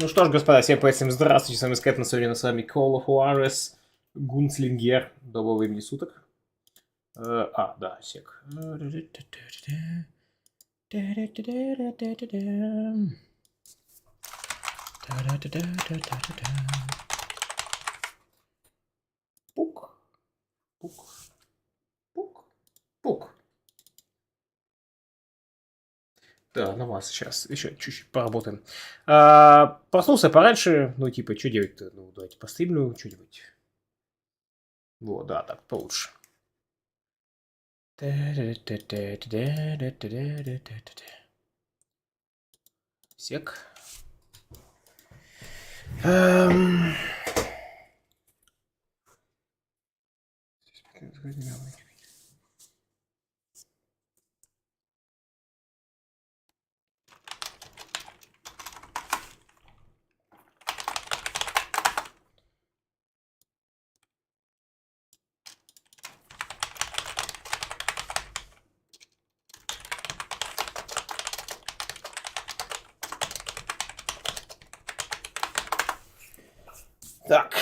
Ну что ж, господа, всем привет, здравствуйте, с вами Скэп, сегодня с вами Call of Juarez, Gunslinger, доброго времени суток. Да, сек. Пук, пук, пук, пук. Да, на вас сейчас еще чуть-чуть поработаем. Проснулся пораньше, ну, типа, что делать-то? Ну, давайте постримлю что-нибудь. Вот, да, так получше. Сек. Так.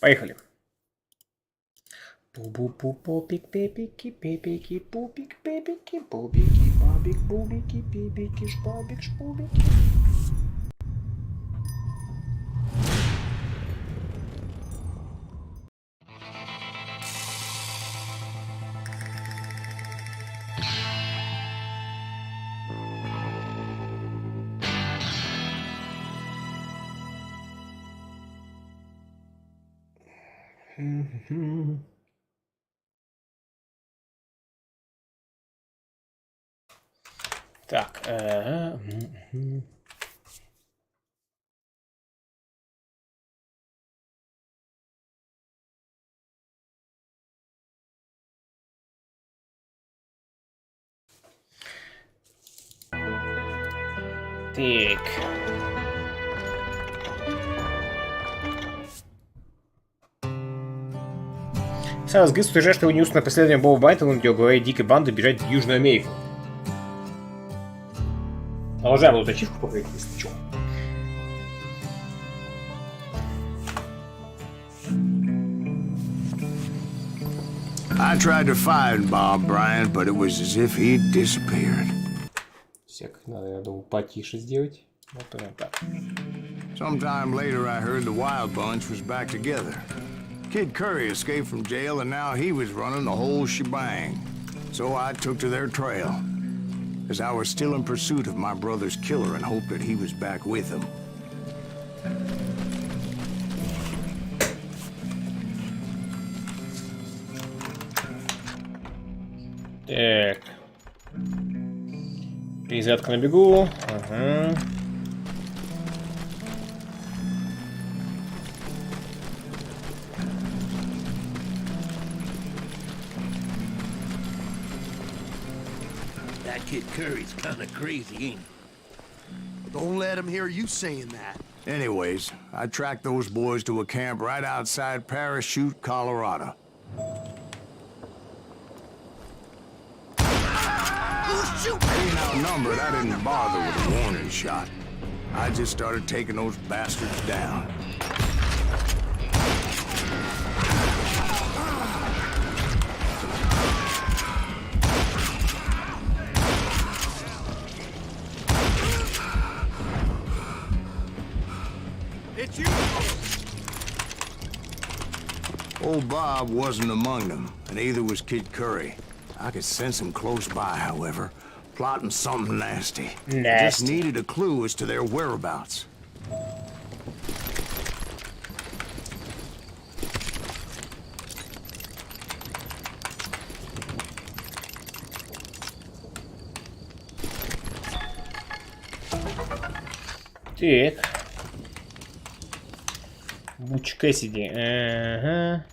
Поехали. Пупик, пепики, пепики, пупик, пепики, пупики, бабик, бубики, пипики, шпабик, шпубики. Так. Так. Сайлз Грис утверждает, что его неустное преследование Боба Байтона, где главе дикой банды бежать в Южную Америку. Продолжаем вот ачивку покрыть, если что. I tried to find Bob Bryant, but it was as if he'd disappeared. Сек, надо, я думаю, потише сделать. Вот прям так. Sometime later I heard the Wild Bunch was back together. Kid Curry escaped from jail and now he was running the whole shebang. So I took to their trail, as I was still in pursuit of my brother's killer and hoped that he was back with him. Так. Перезарядка на бегу. Ага. That kid Curry's kinda crazy, ain't he? Don't let him hear you saying that. Anyways, I tracked those boys to a camp right outside Parachute, Colorado. Being outnumbered, I didn't bother with a warning shot. I just started taking those bastards down. It's you! Old Bob wasn't among them, and neither was Kid Curry. I could sense him close by, however, plotting something nasty. Just needed a clue as to their whereabouts. Так. Буч Кэссиди. Ага.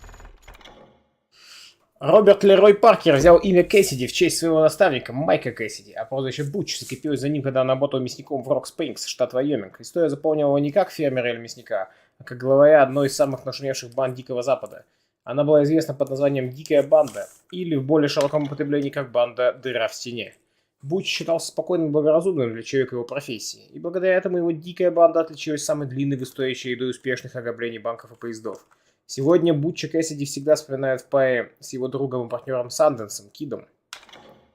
Роберт Лерой Паркер взял имя Кэссиди в честь своего наставника Майка Кэссиди, а прозвище Буч закрепилось за ним, когда он работал мясником в Рок-Спрингс, штат Вайоминг. История заполнила его не как фермера или мясника, а как главаря одной из самых нашумевших банд Дикого Запада. Она была известна под названием «Дикая банда», или в более широком употреблении как банда «Дыра в стене». Буч считался спокойным и благоразумным для человека его профессии, и благодаря этому его дикая банда отличилась самой длинной в истории чередой успешных ограблений банков и поездов. Сегодня Бутча Кэссиди всегда вспоминает в паре с его другом и партнером Санденсом, Кидом.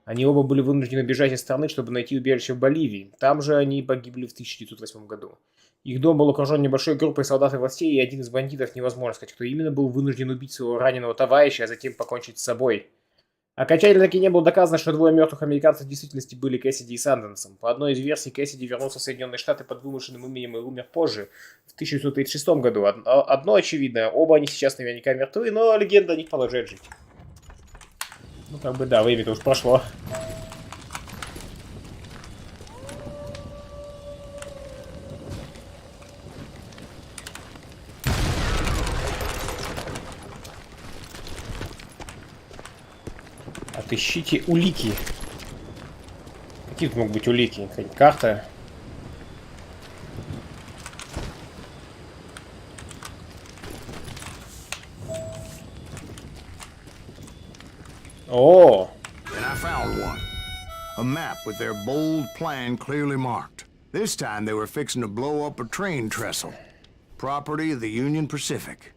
Они оба были вынуждены бежать из страны, чтобы найти убежище в Боливии. Там же они погибли в 1908 году. Их дом был окружен небольшой группой солдат и властей, и один из бандитов, невозможно сказать, кто именно, был вынужден убить своего раненого товарища, а затем покончить с собой. Окончательно таки не было доказано, что двое мертвых американцев в действительности были Кэссиди и Санденсом. По одной из версий, Кэссиди вернулся в Соединенные Штаты под вымышленным именем и умер позже, в 1936 году. Одно очевидно, оба они сейчас наверняка мертвы, но легенда о них продолжает жить. Ну как бы да, время-то уж прошло. Отыщите улики. Какие тут могут быть улики? Какая-нибудь карта? О! And I found one. A map with their bold plan clearly marked. This time they were fixing to blow up a train trestle. Property of the Union Pacific.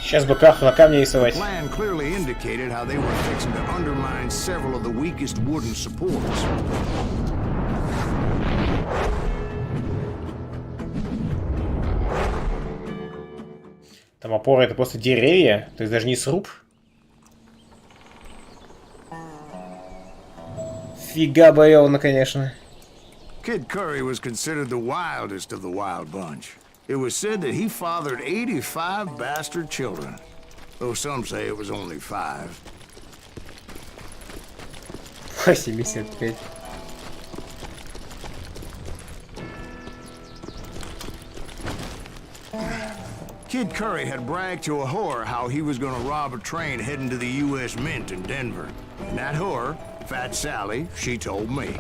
Сейчас бы карту на камне рисовать. The plan clearly indicated how they were fixing to undermine several of the weakest wooden supports. Там опора это просто деревья, то есть даже не сруб. Фига боевно, конечно. Kid Curry was considered the wildest of the wild bunch. It was said that he fathered 85 bastard children, though some say it was only 5. 75. Kid Curry had bragged to a whore how he was gonna rob a train heading to the U.S. Mint in Denver. And that whore, Fat Sally, she told me.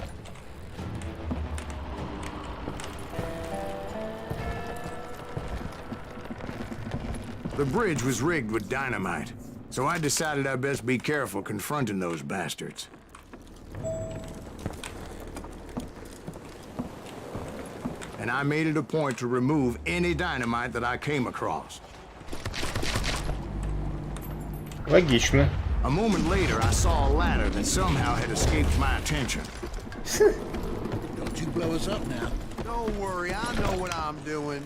The bridge was rigged with dynamite, so I decided I'd best be careful confronting those bastards. And I made it a point to remove any dynamite that I came across. Логично. A moment later, I saw a ladder that somehow had escaped my attention. Don't you blow us up now. Don't worry, I know what I'm doing.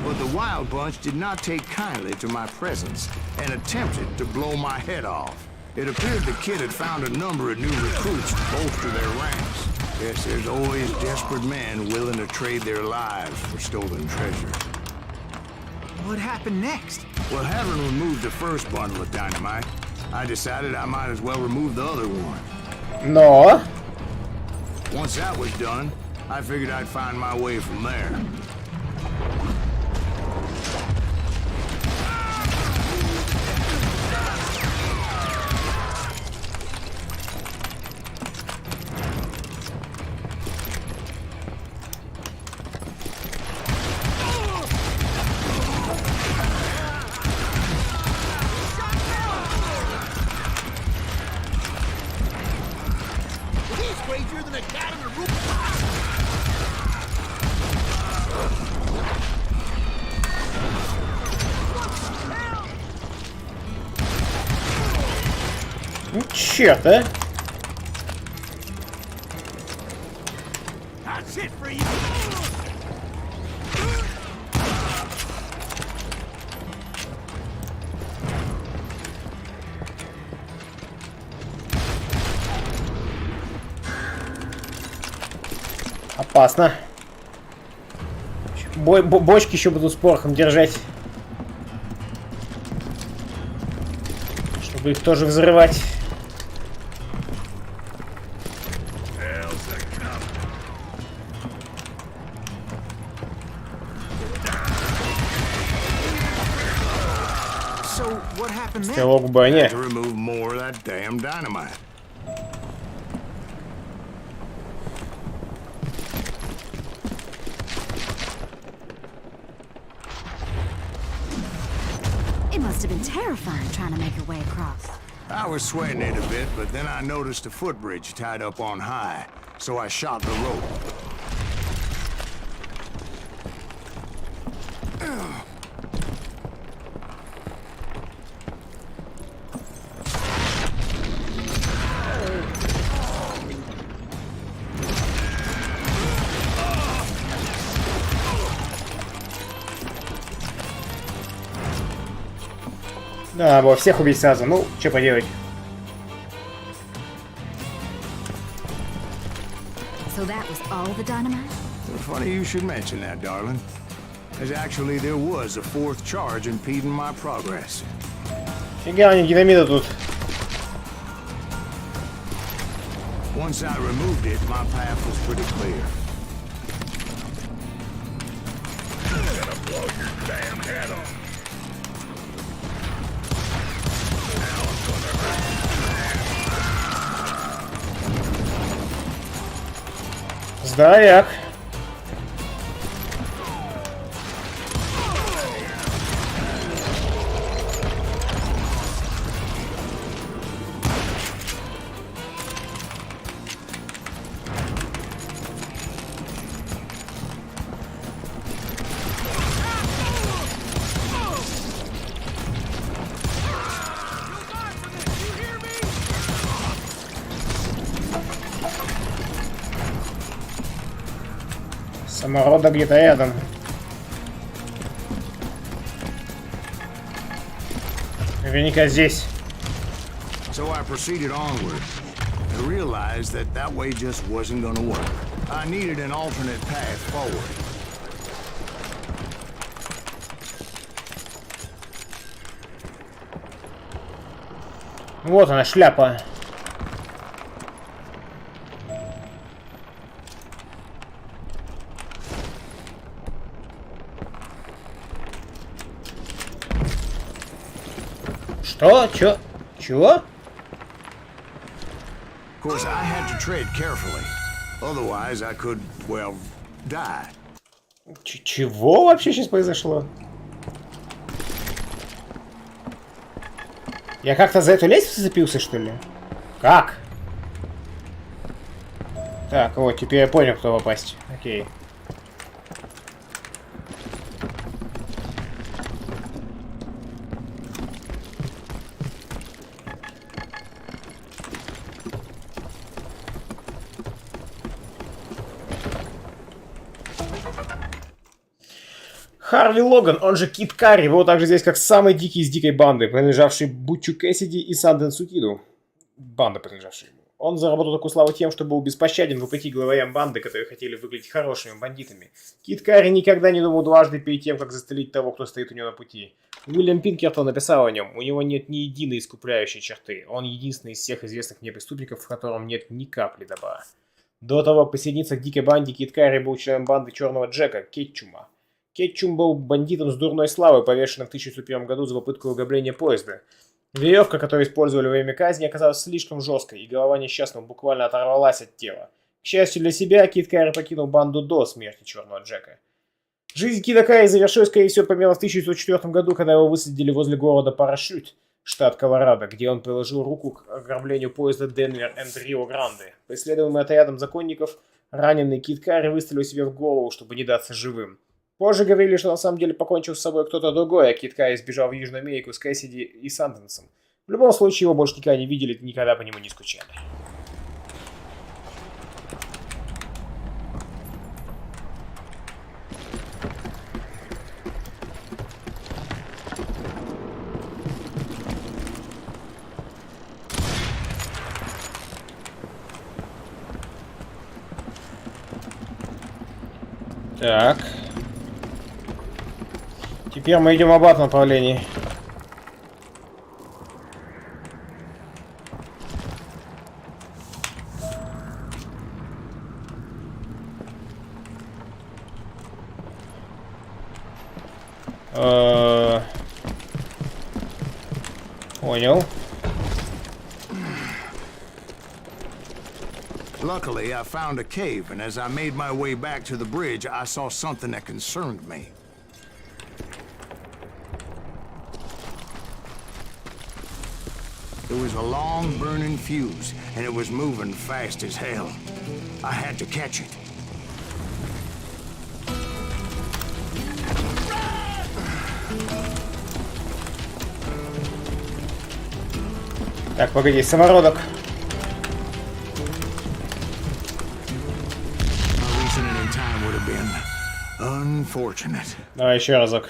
But the Wild Bunch did not take kindly to my presence and attempted to blow my head off. It appeared the kid had found a number of new recruits to bolster their ranks. Yes, there's always desperate men willing to trade their lives for stolen treasure. What happened next? Well, having removed the first bundle of dynamite, I decided I might as well remove the other one. Но... Once that was done, I figured I'd find my way from there. He's crazier than a cat in a roof. Ну, черт, а? That's it for you. Опасно. Бочки еще будут с порохом держать. Чтобы их тоже взрывать. So, what happened then? Стрелок в броне. To remove more of that damn dynamite. It must have been terrifying trying to make your way across. I was sweating it a bit, but then I noticed a footbridge tied up on high, so I shot the rope. Да, было всех убить сразу. Ну, что поделать. So that was all the dynamite? Funny you should mention that, darling. As actually there was a fourth charge impeding my progress. Фига, они динамита тут. Once I removed it, my path was pretty clear. Здоровяк. Саморода где-то рядом. Наверняка здесь. So I proceeded onward and realized that that way just wasn't gonna work. I needed an alternate path forward. Вот она, шляпа. Что? Чё? Чего? Of course, I had to tread carefully. Otherwise, I could, well, die. Чего вообще сейчас произошло? Я как-то за эту лестницу зацепился, что ли? Как? Так, вот, теперь я понял, кто попасть. Окей. Харви Логан, он же Кит Карри, его также здесь как самый дикий из дикой банды, принадлежавший Бутчу Кэссиди и Санденсу Киду. Банда, принадлежавшая ему. Он заработал такую славу тем, что был беспощаден вопреки главарям банды, которые хотели выглядеть хорошими бандитами. Кит Карри никогда не думал дважды перед тем, как застрелить того, кто стоит у него на пути. Уильям Пинкертон написал о нем: у него нет ни единой искупляющей черты. Он единственный из всех известных мне преступников, в котором нет ни капли добра. До того, как присоединиться к дикой банде, Кит Карри был членом банды Черного Джека, Кетчума. Кетчум был бандитом с дурной славой, повешенным в 1901 году за попытку ограбления поезда. Веревка, которую использовали во время казни, оказалась слишком жесткой, и голова несчастного буквально оторвалась от тела. К счастью для себя, Кит Карри покинул банду до смерти Черного Джека. Жизнь Кида Карри завершилась, скорее всего, примерно в 1904 году, когда его высадили возле города Парашют, штат Колорадо, где он приложил руку к ограблению поезда Денвер энд Рио Гранде. Преследуемый отрядом законников, раненый Кит Карри выстрелил себе в голову, чтобы не даться живым. Позже говорили, что на самом деле покончил с собой кто-то другой, а Кит Карри сбежал в Южную Америку с Кэссиди и Санденсом. В любом случае, его больше никогда не видели, никогда по нему не скучали. Так. Теперь мы идем в обратном направлении. Понял. Luckily, I found a cave, and as I made my way back to the bridge, I saw something that concerned me. It was a long burning fuse, and it was moving fast as hell. I had to catch it. Так, погоди, самородок. Reaching it in time would have been unfortunate. Давай еще разок.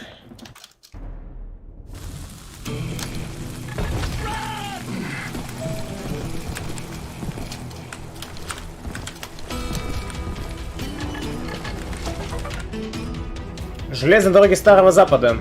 Железные дороги Старого Запада.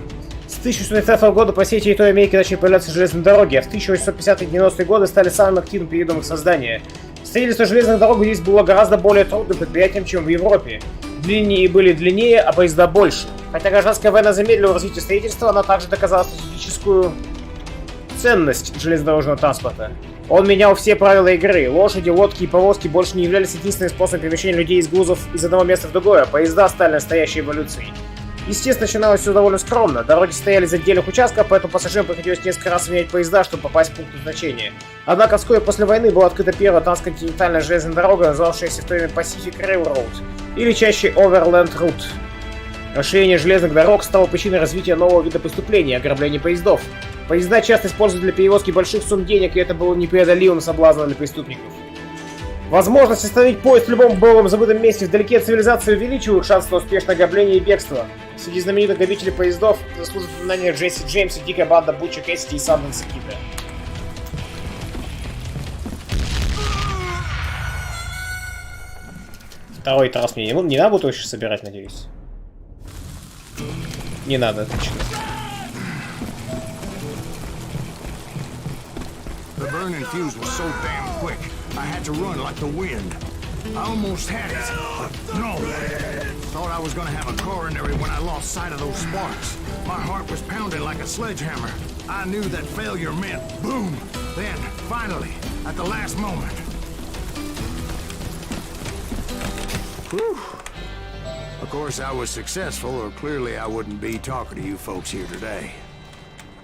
С 1830 года по всей территории Америки начали появляться железные дороги, а в 1850-90-е годы стали самым активным периодом их создания. Строительство железных дорог здесь было гораздо более трудным предприятием, чем в Европе. Линии были длиннее, а поезда больше. Хотя гражданская война замедлила развитие строительства, она также доказала стратегическую ценность железнодорожного транспорта. Он менял все правила игры. Лошади, лодки и повозки больше не являлись единственным способом перемещения людей из грузов из одного места в другое, а поезда стали настоящей эволюцией. Естественно, начиналось все довольно скромно. Дороги стояли из отдельных участков, поэтому пассажирам приходилось несколько раз менять поезда, чтобы попасть в пункт назначения. Однако вскоре после войны была открыта первая трансконтинентальная железная дорога, называвшаяся в то время Pacific Railroad, или чаще Overland Route. Расширение железных дорог стало причиной развития нового вида преступления – ограбления поездов. Поезда часто использовали для перевозки больших сумм денег, и это было непреодолимым соблазном для преступников. Возможность остановить поезд в любом боевом забытом месте вдалеке от цивилизации увеличивают шанс на успешное ограбление и бегство. Среди знаменитых грабителей поездов заслужит упоминание Джесси Джеймса, дикая банда Бутча Кэссиди и Санденса Кида. Второй раз мне не надо будет его сейчас собирать, надеюсь. Не надо, отлично. The burning fuse was so damn quick, I had to run like the wind. I almost had it, but no. Thought I was gonna have a coronary when I lost sight of those sparks. My heart was pounding like a sledgehammer. I knew that failure meant boom. Then, finally, at the last moment. Whew. Of course, I was successful, or clearly I wouldn't be talking to you folks here today.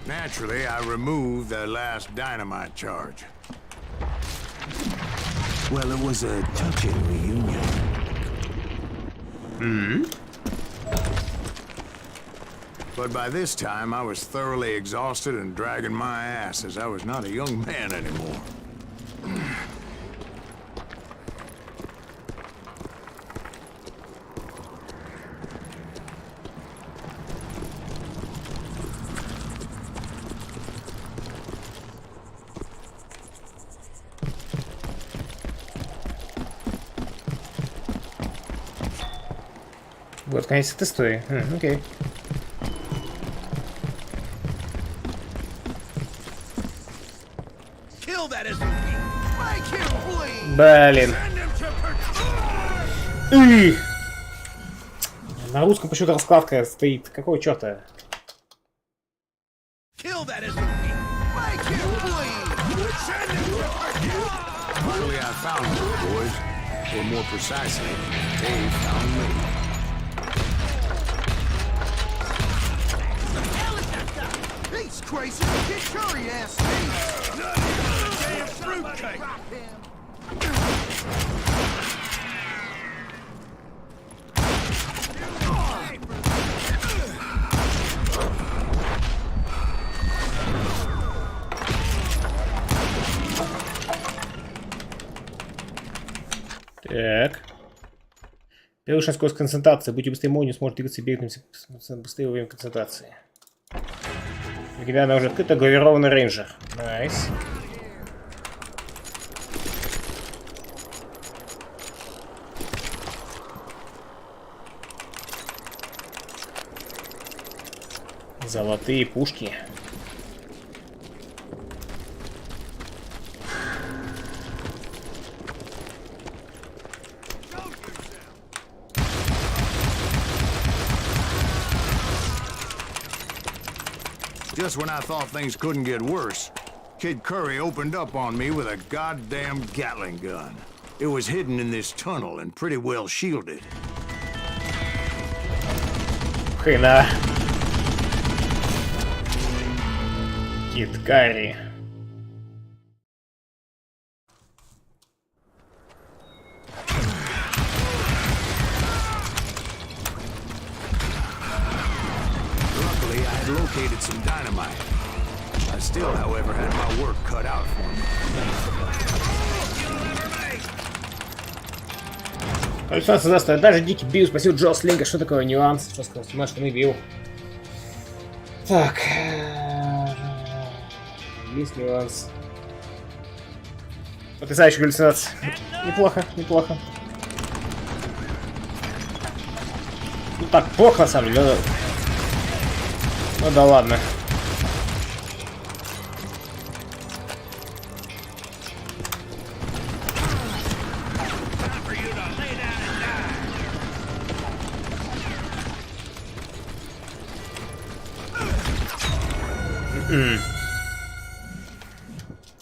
Naturally, I removed the last dynamite charge. Well, it was a touching reunion. But by this time, I was thoroughly exhausted and dragging my ass as I was not a young man anymore. Вот конец этой истории. Окей. Блин. На русском почему-то раскладка стоит. Какого черта? Luckily, I found you, boys. Or more precisely, they found me. He's crazy. Get Curry ass me. Damn fruitcake. Так. Повышенная скорость концентрации. Будьте быстрее, молния сможет двигаться и бегать быстрее во время концентрации. Легендарно уже открыто, гравированный рейнджер. Найс. Золотые пушки. Just when I thought things couldn't get worse, Kid Curry opened up on me with a goddamn Gatling gun. It was hidden in this tunnel and pretty well shielded. Хрена. Кид Карри. Luckily, I had located some dynamite. I still, however, had my work cut out for me. Количество застоя. Даже дикий бил. Спасибо, Джослинга. Что такое нюанс? Что сказал, снимаешь, что не бил. Так. Есть нюанс. Потрясающая галлюцинация. Неплохо, неплохо. Ну так, плохо на самом деле. Ну да ладно.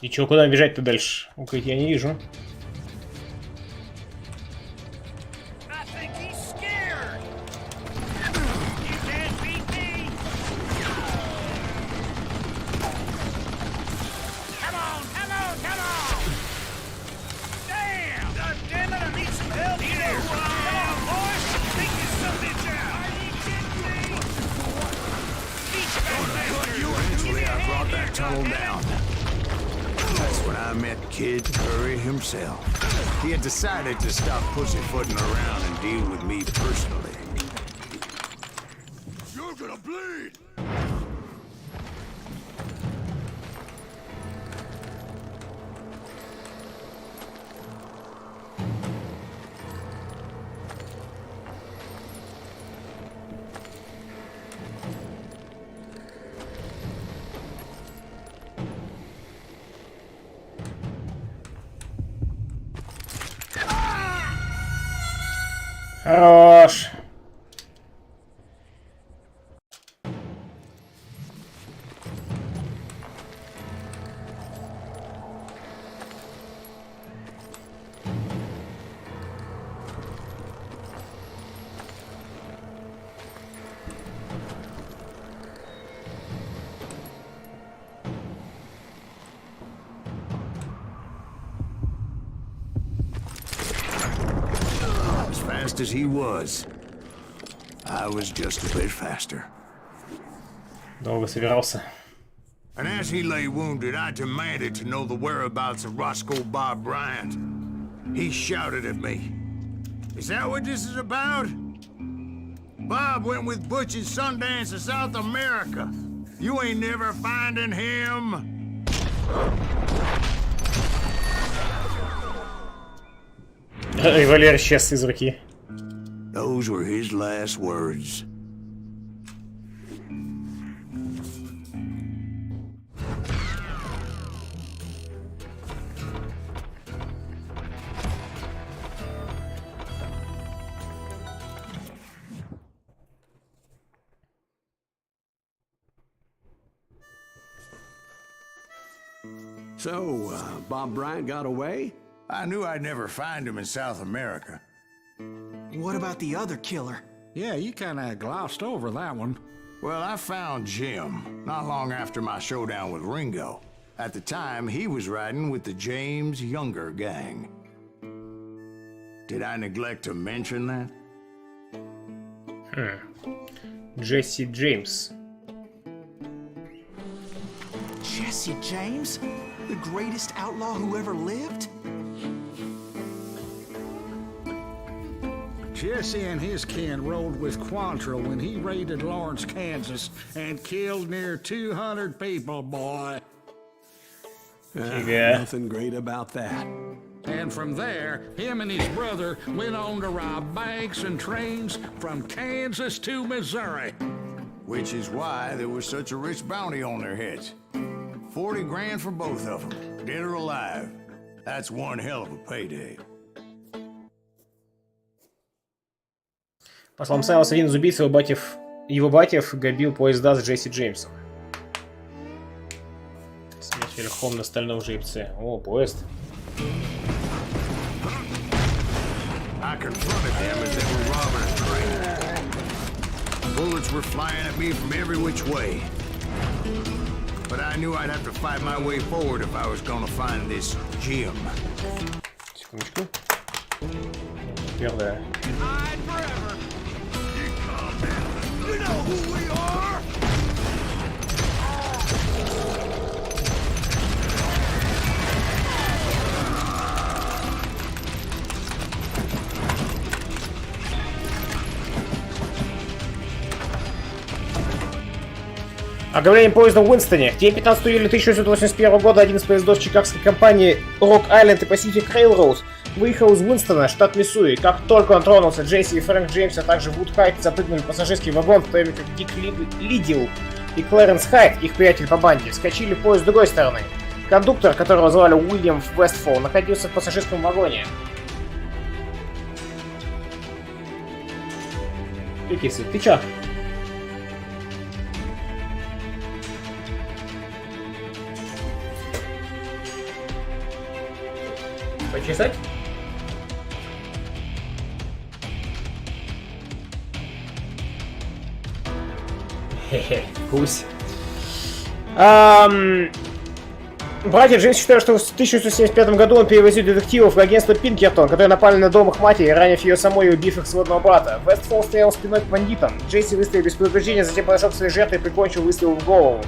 И чё, куда бежать-то дальше? Укрытия я не вижу. Eventually, I brought that tunnel down. That's when I met Kid Curry himself. He had decided to stop pussyfooting around and deal with me personally. You're gonna bleed! Хорош. Fast as he was, I was just a bit faster. Долго собирался. And as he lay wounded, I demanded to know the whereabouts of Roscoe Bob Bryant. He shouted at me. Is that what this is about? Bob went with Butch and Sundance to South America. You ain't never finding him. Револьвер исчез из руки. Those were his last words. So, Bob Bryant got away? I knew I'd never find him in South America. What about the other killer? Yeah, you kinda glossed over that one. Well, I found Jim not long after my showdown with Ringo. At the time, he was riding with the James Younger gang. Did I neglect to mention that? Джесси Джеймс. Jesse James? The greatest outlaw who ever lived? Jesse and his kin rode with Quantrill when he raided Lawrence, Kansas, and killed near 200 people, boy. Фига. Nothing great about that. And from there, him and his brother went on to rob banks and trains from Kansas to Missouri. Which is why there was such a rich bounty on their heads. 40 grand for both of them, dead or alive. That's one hell of a payday. По словам Сайлоса, один из убийц его братьев грабил поезда с Джесси Джеймсом. Смерть Верхом на стальном жеребце. О, поезд. I confronted them as they were robbing a train. Bullets were flying at me from every which way. But I knew I'd have to fight my way forward if I was gonna find this gem. Секундочку. Первое. You know who we are? Ограбление поезда в Уинстоне. В день 15 июля 1881 года один из поездов чикагской компании Rock Island и Pacific Railroad выехал из Уинстона, штат Миссури. Как только он тронулся, Джесси и Фрэнк Джеймс, а также Вуд Хайт запрыгнули в пассажирский вагон, в то время как Дик Лидил и Клэренс Хайт, их приятель по банде, вскочили в поезд с другой стороны. Кондуктор, которого звали Уильям Вестфол, находился в пассажирском вагоне. Кисы, ты чё? Почесать? Хе-хе, гусь. Братья Джеймс считают, что в 1975 году он перевозил детективов в агентство Пинкертон, которые напали на дом их матери, ранив ее самой и убив их сводного брата. Вестфол стоял спиной к бандитам. Джесси выстрелил без предупреждения, затем подошел к своей жертве и прикончил выстрел в голову.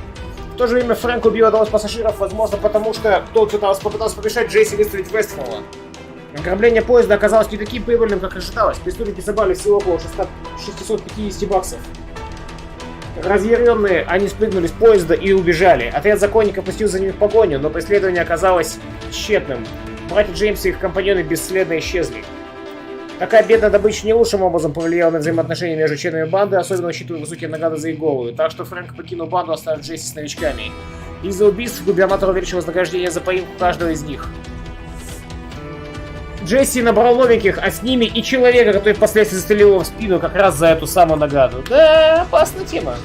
В то же время Фрэнк убил одного из пассажиров, возможно потому, что тот попытался помешать Джесси выстрелить в Вестфола. Ограбление поезда оказалось не таким прибыльным, как ожидалось. Преступники собрали всего около 650 баксов. Разъяренные, они спрыгнули с поезда и убежали. Отряд законников пустил за ними в погоню, но преследование оказалось тщетным. Братья Джеймс и их компаньоны бесследно исчезли. Такая бедная добыча не лучшим образом повлияла на взаимоотношения между членами банды, особенно учитывая высокие награды за их голову. Так что Фрэнк покинул банду, оставив Джесси с новичками. Из-за убийств губернатор увеличил вознаграждение за поимку каждого из них. Джесси набрал новеньких, а с ними и человека, который впоследствии застрелил его в спину как раз за эту самую награду. Да, опасная тема.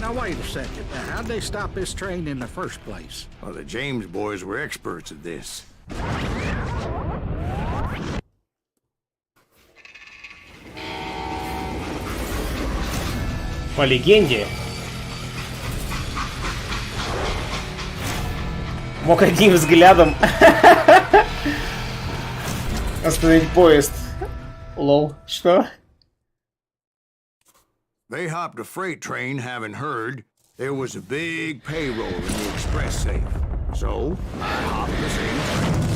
Now wait a second. How'd they stop this train in the first place? Well, the James boys were experts at this. По легенде, мог одним взглядом остановить поезд. Лол, что? They hopped a freight train having heard there was a big payroll in the express safe. So, I hopped the same train.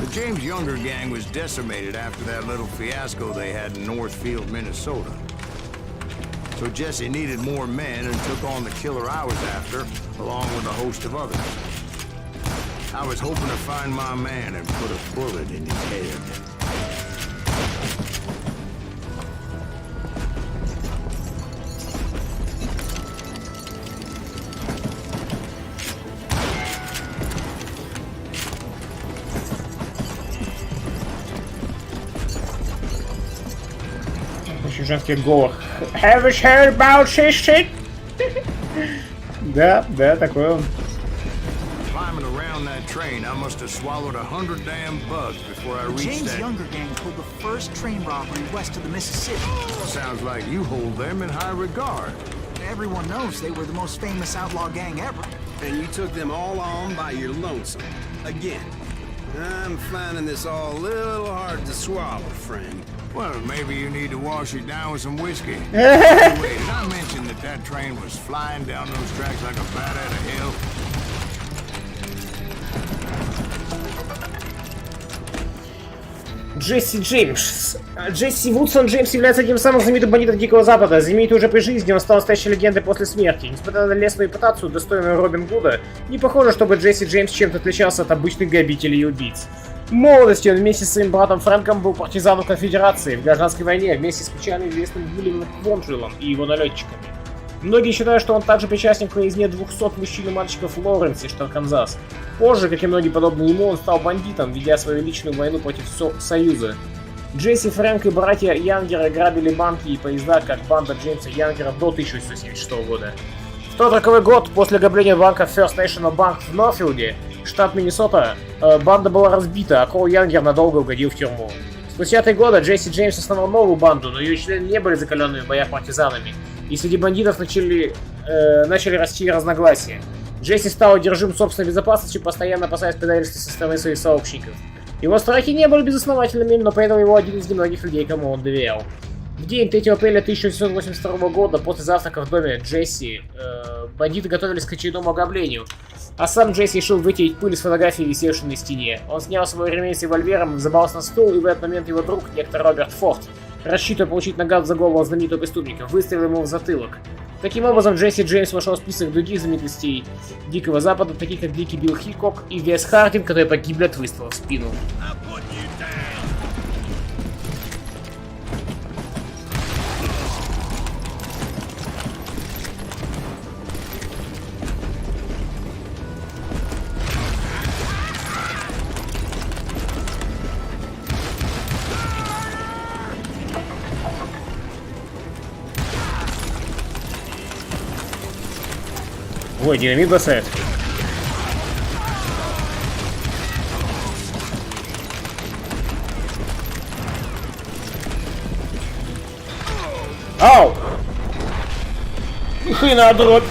The James Younger gang was decimated after that little fiasco they had in Northfield, Minnesota. So Jesse needed more men and took on the killer I was after, along with a host of others. I was hoping to find my man and put a bullet in his head. Очень женский голос. Have you heard about this shit? Да, такой он. Climbing around that train, I must have swallowed 100 damn bugs before I reached James that. Younger gang pulled the first train robbery west of the Mississippi. Sounds like you hold them in high regard. Everyone knows they were the most famous outlaw gang ever. And you took them all on by your lonesome. Again. I'm finding this all a little hard to swallow, friend. Well, maybe you need to wash it down with some whiskey. Anyway, did I mention that train was flying down those tracks like a bat out of hell? Джесси Джеймс. Джесси Вудсон Джеймс является одним из самых знаменитых бандитов Дикого Запада. Знаменитый уже при жизни, он стал настоящей легендой после смерти. Несмотря на лесную репутацию, достойную Робин Гуда, не похоже, чтобы Джесси Джеймс чем-то отличался от обычных грабителей и убийц. В молодости он вместе с своим братом Фрэнком был партизаном конфедерации в гражданской войне вместе с печально известным Уильямом Квонтвиллом и его налетчиками. Многие считают, что он также причастен к резне 200 мужчин и мальчиков в Лоуренсе, штат Канзас. Позже, как и многие подобные ему, он стал бандитом, ведя свою личную войну против Союза. Джесси, Фрэнк и братья Янгеры грабили банки и поезда, как банда Джеймса Янгера до 1976 года. В тот роковой год, после ограбления банка First National Bank в Норфилде, штат Миннесота, банда была разбита, а Кол Янгер надолго угодил в тюрьму. Спустя 3 года Джесси Джеймс основал новую банду, но ее члены не были закаленными в боях партизанами, и среди бандитов начали расти разногласия. Джесси стал одержим собственной безопасностью, постоянно опасаясь предательства со стороны своих сообщников. Его страхи не были безосновательными, но предал его один из немногих людей, кому он доверял. В день 3 апреля 1982 года, после завтрака в доме Джесси, бандиты готовились к очередному ограблению. А сам Джесси решил вытереть пыль с фотографии, висевшей на стене. Он снял свой ремень с револьвером, забрался на стул, и в этот момент его друг, некто Роберт Форд, рассчитывая получить награду за голову знаменитого преступника, выстрелил ему в затылок. Таким образом, Джесси Джеймс вошел в список других знаменитостей Дикого Запада, таких как Дикий Билл Хикок и Вес Хардин, которые погибли от выстрела в спину. Ой, динамит бросает. Ау! Ни хрена дробь.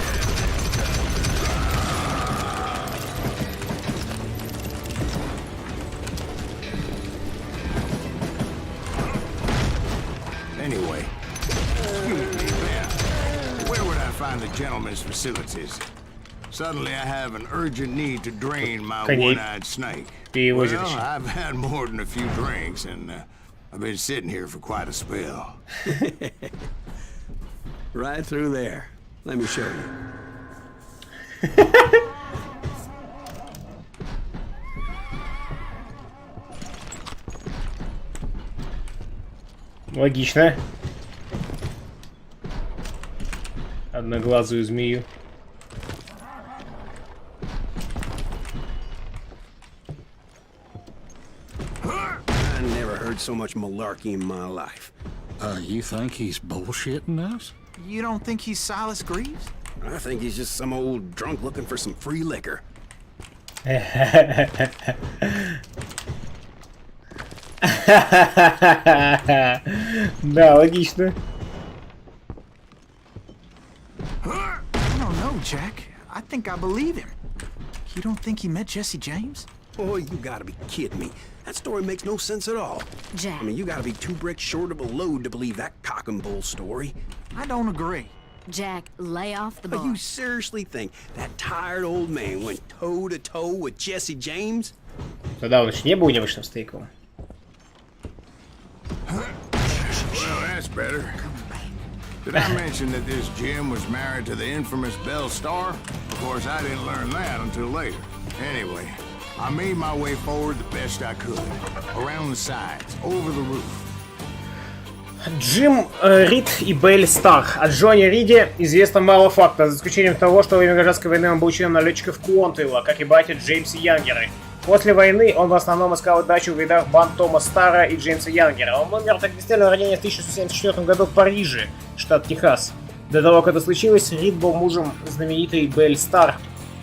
Anyway, where would I find the gentleman's facilities? Suddenly I have an urgent need to drain my one-eyed snake. Well, I've had more than a few drinks, and I've been sitting here for quite a spell. Right through there. Let me show you. Логично. Одноглазую змею. I never heard so much malarkey in my life. You think he's bullshitting us? You don't think he's Silas Greaves? I think he's just some old drunk looking for some free liquor. Да, логично. I don't know, Jack. I think I believe him. You don't think he met Jesse James? Boy, you gotta be kidding me. That story makes no sense at all. Jack. I mean, you gotta be 2 bricks short of a load to believe that cock and bull story. I don't agree. Jack, lay off the But bar. you seriously think that tired old man went toe-to-toe with Jesse James? Тогда он еще не был необычным стейком. Well, that's better. Did I mention that this Jim was married to the infamous Belle Starr? Of course, I didn't learn that until later. Anyway, I made my way forward the best I could. Around the sides, over the roof. Джим Рид и Белль Стар. О Джонни Риде известно мало фактов, за исключением того, что во время гражданской войны он был членом налетчиков Куонтвилла, как и братья Джеймс и Янгеры. После войны он в основном искал удачу в рядах банд Тома Стара и Джеймса Янгера. Он умер от огнестрельного ранения в 1974 году в Париже, штат Техас. До того, как это случилось, Рид был мужем знаменитой Белль Стар,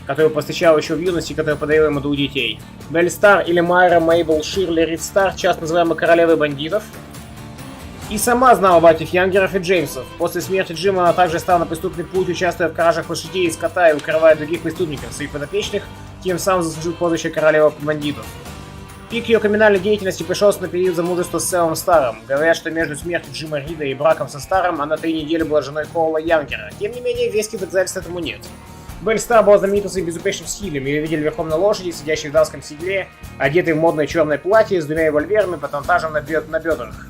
которую повстречал еще в юности, которая подарила ему 2 детей. Белль Стар или Майра Мейбл Ширли Рид Стар, часто называемая королевой бандитов, и сама знала братьев Янгеров и Джеймсов. После смерти Джима она также стала на преступный путь, участвуя в кражах лошадей и скота и укрывая других преступников, своих подопечных, тем самым заслужил прозвище королева бандитов. Пик ее криминальной деятельности пришелся на период замужества с Сэлом Старом. Говорят, что между смертью Джима Рида и браком со Старом она 3 недели была женой Коула Янгера. Тем не менее, веских доказательств этому нет. Белль Стар была знаменита своим безупречным стилем. Ее видели верхом на лошади, сидящей в дамском седле, одетой в модное черное платье с 2 револьверами, патронтажем на бедрах.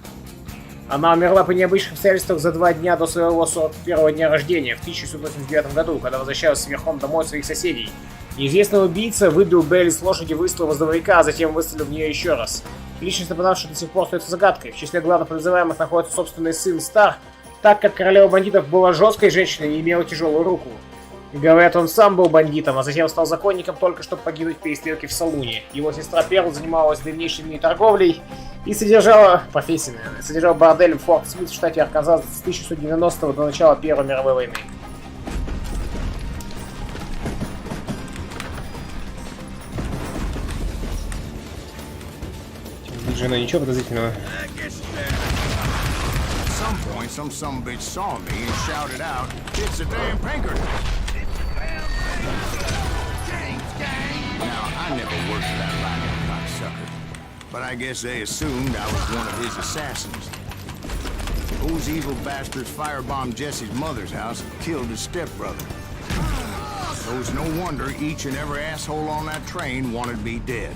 Она умерла по необычных обстоятельствах за 2 дня до своего 41-го дня рождения в 1989 году, когда возвращалась верхом домой своих соседей. Неизвестный убийца выбил Белли с лошади выстрелом из дробовика, а затем выстрелил в нее еще раз. Личность нападавшего до сих пор остается загадкой. В числе главных подозреваемых находится собственный сын Стар, так как королева бандитов была жесткой женщиной и имела тяжелую руку. Говорят, он сам был бандитом, а затем стал законником только чтобы погибнуть в перестрелке в салуне. Его сестра Перл занималась древнейшей торговлей и содержала бордель в Форт Смит в штате Арканзас с 1190 до начала Первой мировой войны. Жена, ничего подозрительного. At some point, some sumbitch saw me and shouted out, "It's the damn Pinkerton!" Now, I never worked for that lying cocksucker, but I guess they assumed I was one of his assassins. Those evil bastards firebombed Jesse's mother's house and killed his stepbrother. So it's no wonder each and every asshole on that train wanted me dead.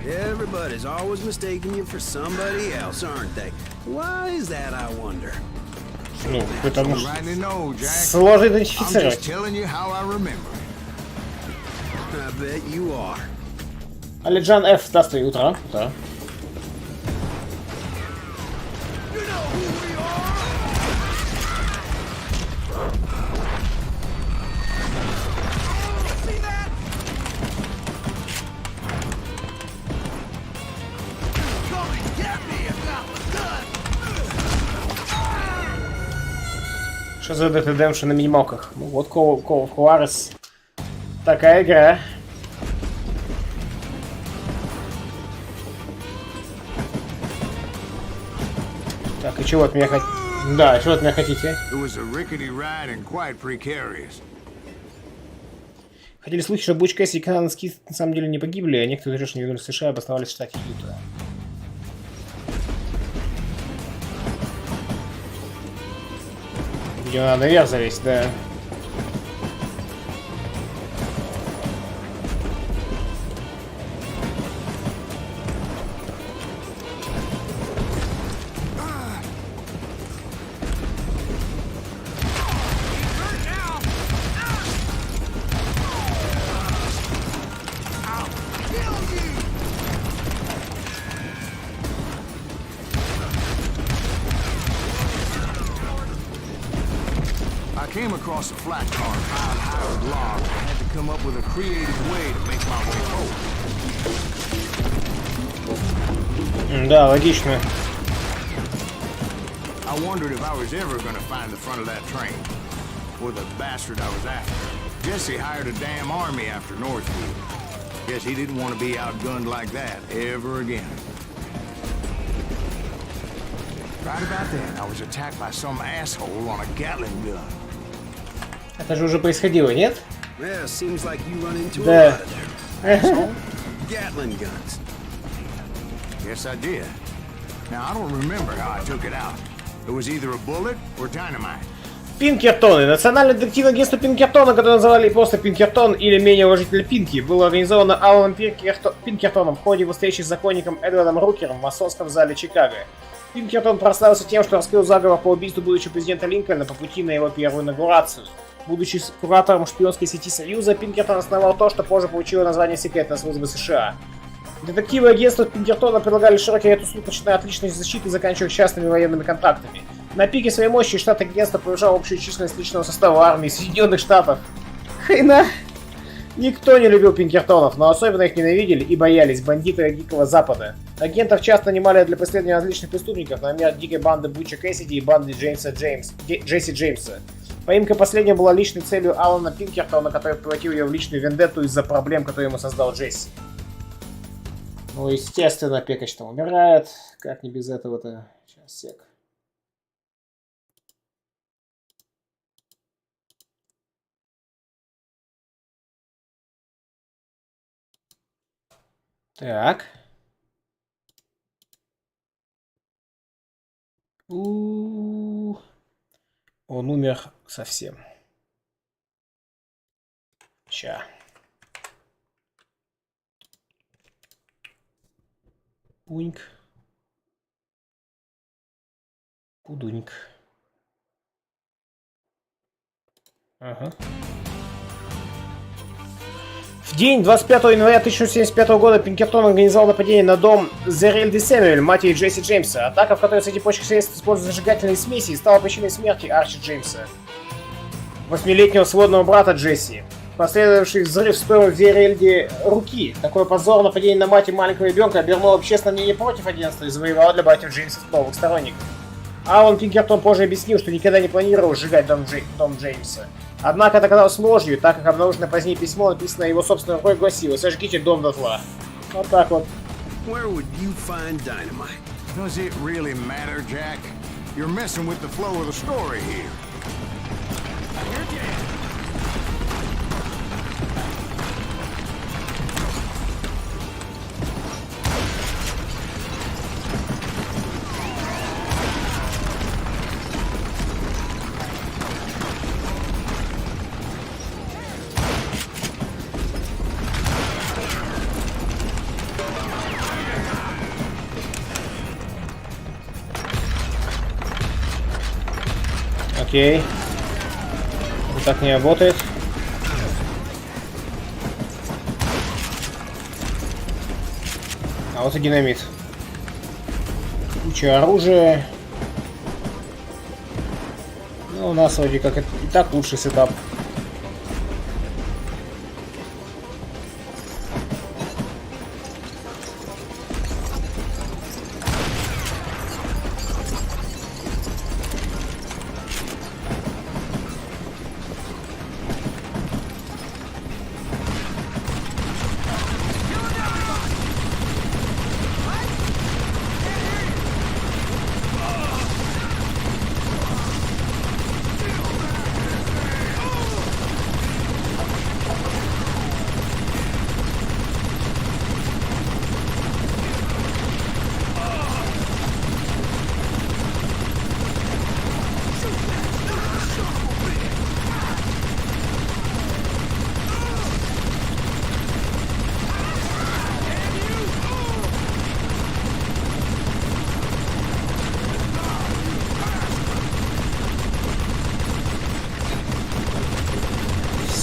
Everybody's always mistaking you for somebody else, aren't they? Why is that, I wonder? Ну, потому что Right to know, Jack. сложно I'm just идентифицировать. telling you how I remember it. I bet you are. Алиджан Ф. Здравствуй, утро. Да. You know who we are! See that? Come and get me if that was good! Что за Red Redemption на минималках? Ну вот Call of Juarez. Такая игра. Так, и чего от меня хотите? Да, чего от меня хотите? It was a rickety ride and quite precarious. Ходили слухи, что Буч Кэссиди и канадские на самом деле не погибли, а некоторые решили вернулись в США и обосновались в штате Юта. Видимо, надо наверх залезть, да. I came across a flat car piled high with logs and had to come up with a creative way to make my way home. Да, логично. I wondered if I was ever going to find the front of that train, or the bastard I was after. Jesse hired a damn army after Northfield. Guess he didn't want to be outgunned like that ever again. Right about then, I was attacked by some asshole on a Gatling gun. Это же уже происходило, нет? Well, seems like you run into a Да. lot of them. Gatling guns. Yes, I did. Now, I don't remember how I took it out. It was either a bullet or dynamite. Пинкертоны. Национальное детективное агентство Пинкертона, которое называли просто Пинкертон или менее уважительно Пинки, было организовано Аланом Пинкертоном в ходе встречи с законником Эдвардом Рукером в масонском зале Чикаго. Пинкертон прославился тем, что раскрыл заговор по убийству будущего президента Линкольна по пути на его первую инаугурацию. Будучи куратором шпионской сети Союза, Пинкертон основал то, что позже получило название секретной службы США. Детективы агентства Пинкертона предлагали широкий ряд услуг, начиная от личной защиты и заканчивая частными военными контрактами. На пике своей мощи штат агентства повышал общую численность личного состава армии Соединенных Штатов. Хрена! Никто не любил Пинкертонов, но особенно их ненавидели и боялись бандиты Дикого Запада. Агентов часто нанимали для преследования различных преступников, например, дикой банды Буча Кэссиди и банды Джесси Джеймса. Поимка последнего была личной целью Алана Пинкертона, который превратил ее в личную вендетту из-за проблем, которые ему создал Джесси. Ну, естественно, Пекач там умирает. Как не без этого-то? Сейчас, сек. Так. Он умер совсем. Ща. Пуньк. Пудуньк. Ага. В день 25 января 1975 года Пинкертон организовал нападение на дом Зерильды Сэмюэль, матери Джесси Джеймса. Атака, в которой среди прочих средств используют зажигательные смеси, стала причиной смерти Арчи Джеймса, 8-летнего сводного брата Джесси. Последовавший взрыв стоил Зерильде руки. Такой позор нападение на мать и маленького ребенка обернуло общественное мнение против 11 и завоевало для братьев Джеймса новых сторонников. Алан Пинкертон позже объяснил, что никогда не планировал сжигать дом Джеймса. Однако это оказалось ложью, так как обнаруженное позднее письмо, написанное его собственной рукой, гласило: «Сожгите дом дотла». Вот так вот. Where would you find dynamite? Does it really matter, Jack? You're messing with the flow of the story here. Окей. Вот так не работает. А вот и динамит. Куча оружия. Ну, у нас вроде как и так лучший сетап.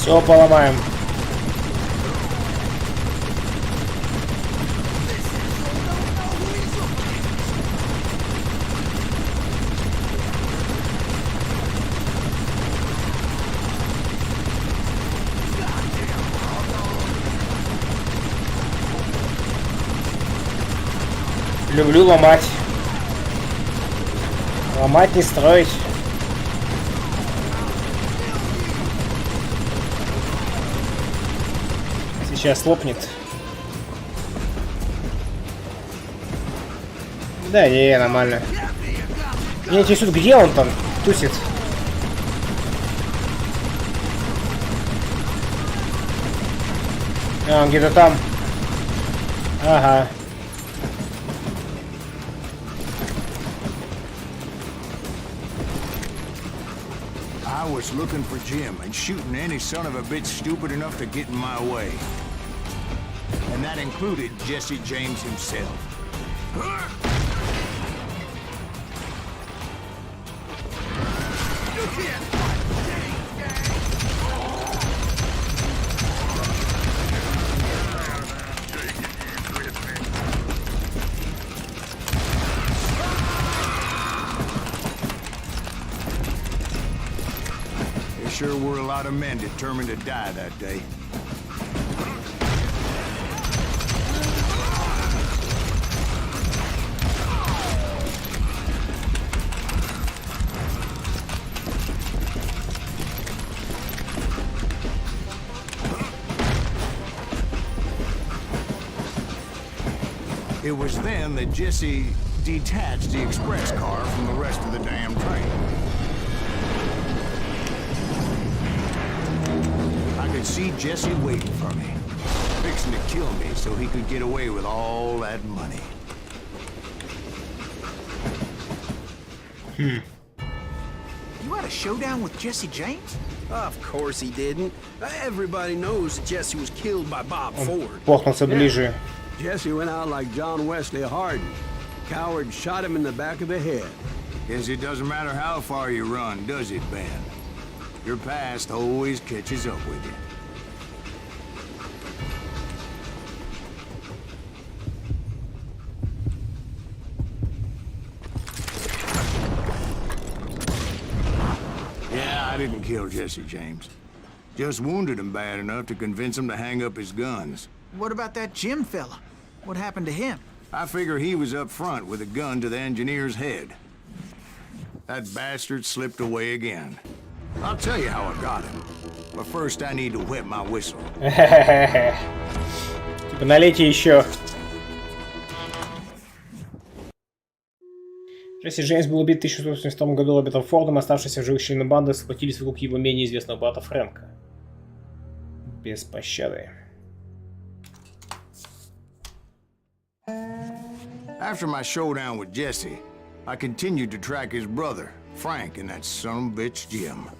Все поломаем. Люблю ломать. Ломать, не строить. Сейчас лопнет. Да, не, нормально. Меня интересует, где он там тусит. А, он где-то там. Ага. I was looking for Jim and shooting any son of a bitch stupid enough to get in my way. And that included Jesse James himself. There sure were a lot of men determined to die that day. It was then that Jesse detached the express car from the rest of the damn train. I could see Jesse waiting for me, fixing to kill me so he could get away with all that money. You had a showdown with Jesse James? Of course he didn't. Everybody knows that Jesse was killed by Bob Ford. Порхнулся ближе. Jesse went out like John Wesley Hardin. Coward shot him in the back of the head. Guess it doesn't matter how far you run, does it, Ben? Your past always catches up with you. I didn't kill Jesse James. Just wounded him bad enough to convince him to hang up his guns. What about that Jim fella? What happened to him? I figure he was up front with a gun to the engineer's head. That bastard slipped away again. I'll tell you how I got him. But first I need to wet my whistle. Типа налейте еще. Джесси Джеймс был убит в 1982 году Робертом Фордом, оставшиеся в живых члены банды схватились вокруг его менее известного брата Фрэнка. Без пощады. After my showdown with Jesse, I continued to track his brother, Frank, and that son of a bitch, Jim.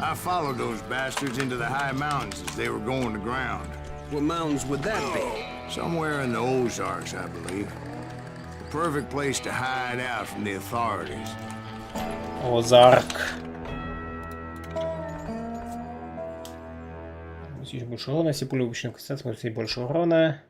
I followed those bastards into the high mountains as they were going to ground. What mountains would that be? Somewhere in the Ozarks, I believe. The perfect place to hide out from the authorities. Озарк. Здесь больше урона, все пули выпущены в концентрации, могут наносить больше урона.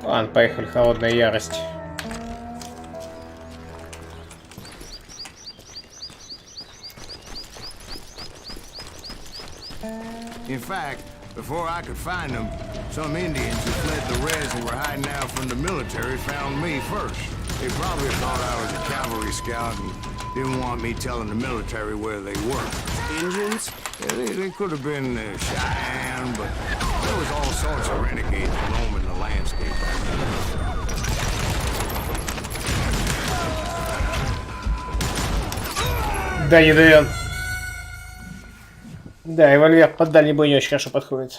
Ладно, поехали, холодная ярость. In fact, before I could find them, some Indians who fled the res and were hiding out from the military found me first. They probably thought I was a cavalry scout and didn't want me telling the military where they were. Indians? Yeah, they could have been Cheyenne, but there was all sorts of renegades roaming the landscape. Да, не даёт. Да, револьвер под дальний бой не очень хорошо подходит.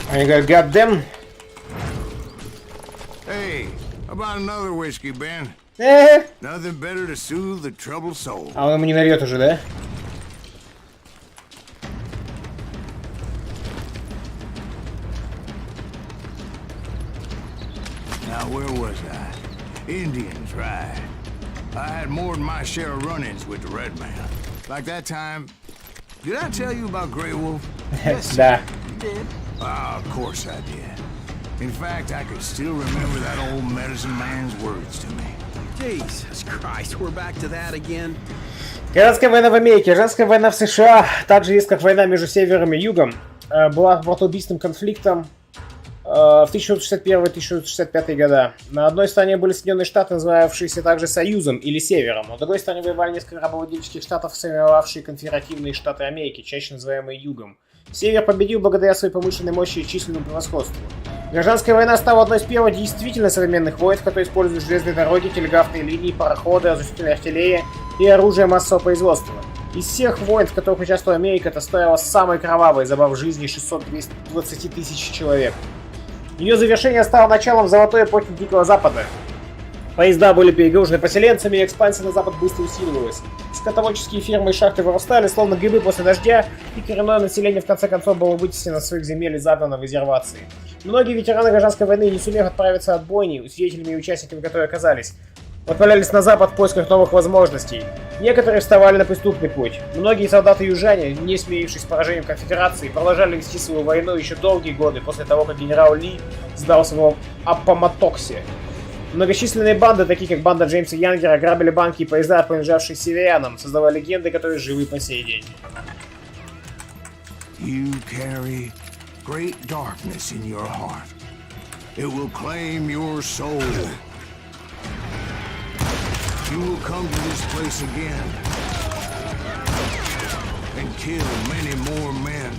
Они говорят, God damn. Hey, about another whiskey, Ben? Nothing better to soothe the troubled soul. А он ему не нальет уже, да? Now, where was I? Indians, right. I had more than my share of run-ins with the red man. Like that time... Did I tell you about Grey Wolf? Да. Ah, of course I did. In fact, I could still remember that old medicine man's words to me. Jesus Christ, we're back to that again. Гражданская война в Америке, гражданская война в США, так же есть как война между севером и югом, была братоубийственным конфликтом в 1961-1965 года. На одной стороне были Соединенные Штаты, называвшиеся также Союзом или Севером, на другой стороне воевали несколько рабовладельческих штатов, сформировавшие конфедеративные Штаты Америки, чаще называемые Югом. Север победил благодаря своей промышленной мощи и численному превосходству. Гражданская война стала одной из первых действительно современных войн, в которой используют железные дороги, телеграфные линии, пароходы, разрушительная артиллерия и оружие массового производства. Из всех войн, в которых участвовала Америка, это стоило самой кровавой, забрав жизни 620 тысяч человек. Ее завершение стало началом золотой эпохи Дикого Запада. Поезда были перегружены поселенцами, и экспансия на запад быстро усиливалась. Скотоводческие фермы и шахты вырастали, словно грибы после дождя, и коренное население в конце концов было вытеснено с своих земель и загнано в резервации. Многие ветераны гражданской войны, не сумев отправиться от бойни, свидетелями и участниками которой оказались, отправлялись на запад в поисках новых возможностей. Некоторые вставали на преступный путь. Многие солдаты-южане, не смирившись с поражением конфедерации, продолжали вести свою войну еще долгие годы после того, как генерал Ли сдался в Аппоматоксе. Многочисленные банды, такие как банда Джеймса Янгера, грабили банки и поезда, принадлежавшие северянам, создавая легенды, которые живы по сей день. You carry great darkness in your heart. It will claim your soul. You will come to this place again and kill many more men.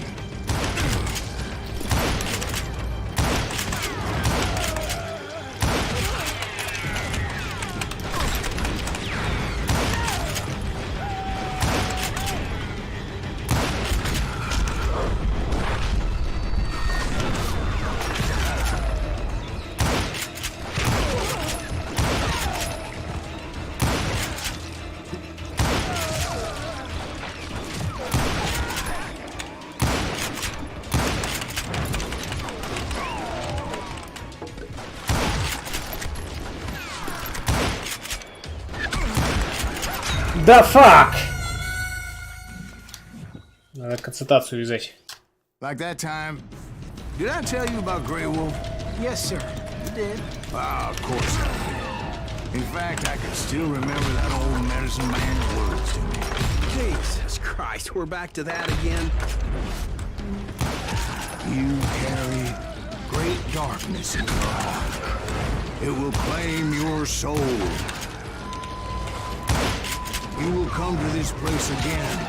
Да фак! Надо концентрацию вязать. Like that time. Did I tell you about Grey Wolf? Yes, sir. You did. Ah, of course I did. In fact, I can still remember that old medicine man's words to me. Jesus Christ, we're back to that again. You carry great darkness in your heart. It will claim your soul. You will come to this place again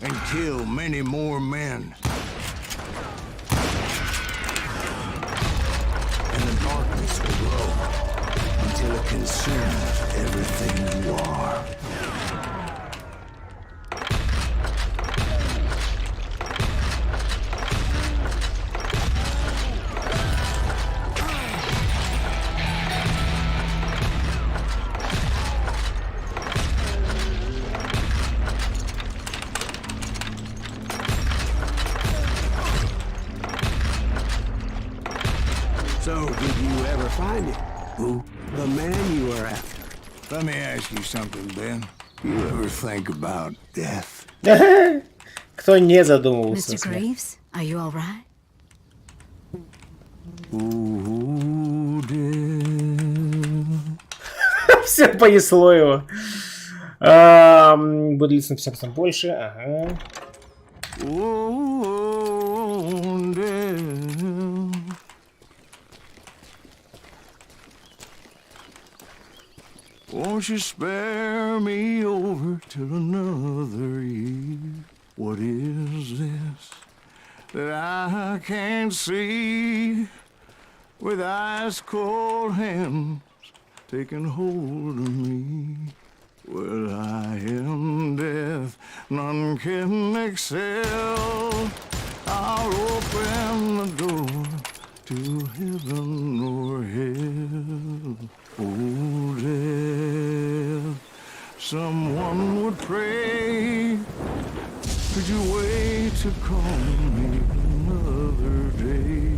and kill many more men. And the darkness will grow until it consumes everything you are. So, did you ever find it? Who? The man you were after. Let me ask you something, Ben. You ever think about death? Кто не задумывался? Mr. Greaves, are you all right? Ooh, death. Все понесло его. Будет длиться на 50% больше. Ага. Ooh, death. Won't you spare me over till another year? What is this that I can't see with ice cold hands taking hold of me? Well, I am death, none can excel. I'll open the door to heaven or hell. Oh, death, someone would pray. Could you wait to call me another day?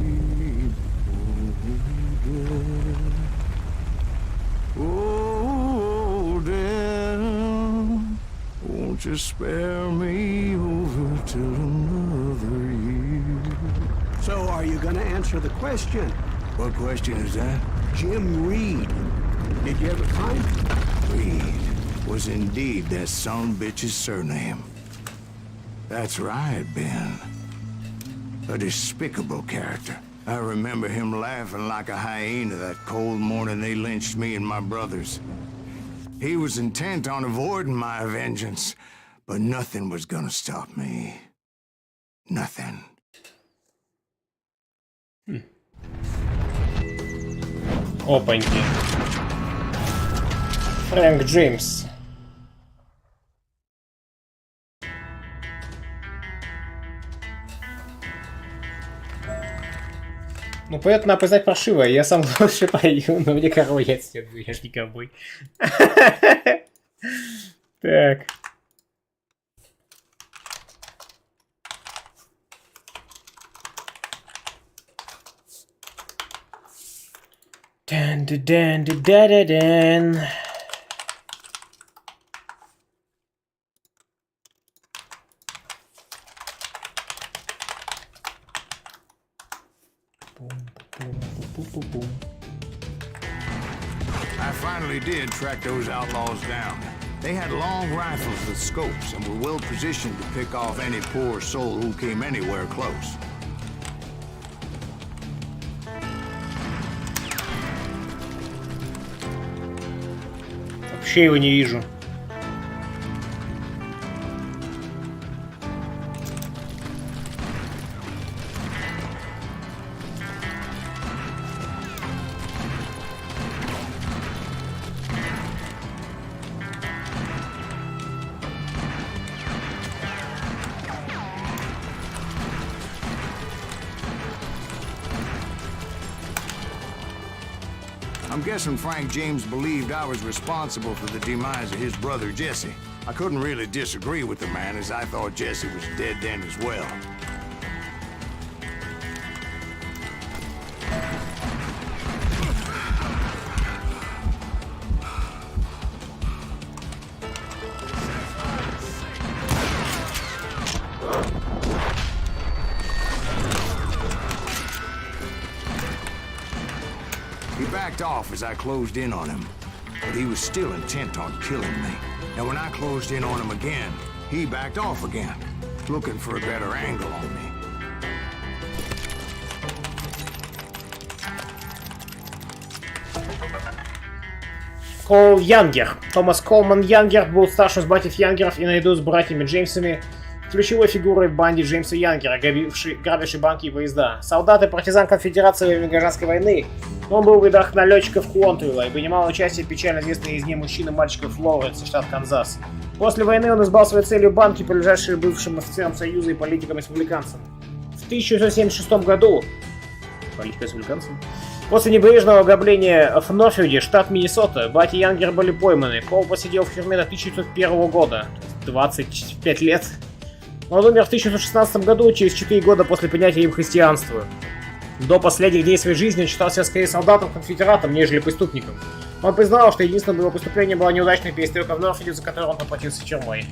Oh, death, won't you spare me over till another year? So, are you gonna answer the question? What question is that? Jim Reed. Did you ever find him? Reed was indeed that son of a bitch's surname. That's right, Ben. A despicable character. I remember him laughing like a hyena that cold morning they lynched me and my brothers. He was intent on avoiding my vengeance, but nothing was gonna stop me. Nothing. Опаньки. Фрэнк Джеймс. Ну, поэт надо признать паршивое. Я сам лучше пою, но мне корову я отстегну, я ж не ковбой. Так. Дэн-дэ-дэн-дэ-дэ-дэн. Пум-пум-пум-пум-пум. I finally did track those outlaws down. They had long rifles with scopes and were well positioned to pick off any poor soul who came anywhere close. Вообще его не вижу. I'm guessing Frank James believed I was responsible for the demise of his brother Jesse. I couldn't really disagree with the man, as I thought Jesse was dead then as well. He backed off as I closed in on him, but he was still intent on killing me. And when I closed in on him again, he backed off again, looking for a better angle on me. Кол Янгер. Томас Колман Янгер был старшим из братьев Янгеров и наряду с братьями Джеймсами ключевой фигурой в банде Джеймса Янгера, грабившей банки и поезда. Солдат и партизан конфедерации во время гражданской войны, он был в рядах налетчиков Куонтуэлла и принимал участие в печально известной резне мужчин и мальчиков Флоренса, штат Канзас. После войны он избрал своей целью банки, принадлежавшие бывшим офицерам Союза и политикам-республиканцам. В 1976 году после небрежного ограбления в Норфилде, штат Миннесота, братья Янгер были пойманы. Кол посидел в тюрьме до 1901 года, 25 лет. Он умер в 1916 году, через 4 года после принятия им христианства. До последних дней своей жизни он считался скорее солдатом-конфедератом, нежели преступником. Он признал, что единственным его преступлением была неудачная перестрелка в Норфилде, за которую он поплатился тюрьмой.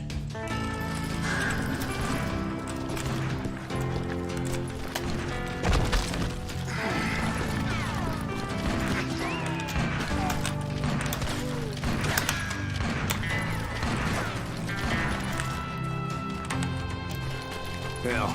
Hell,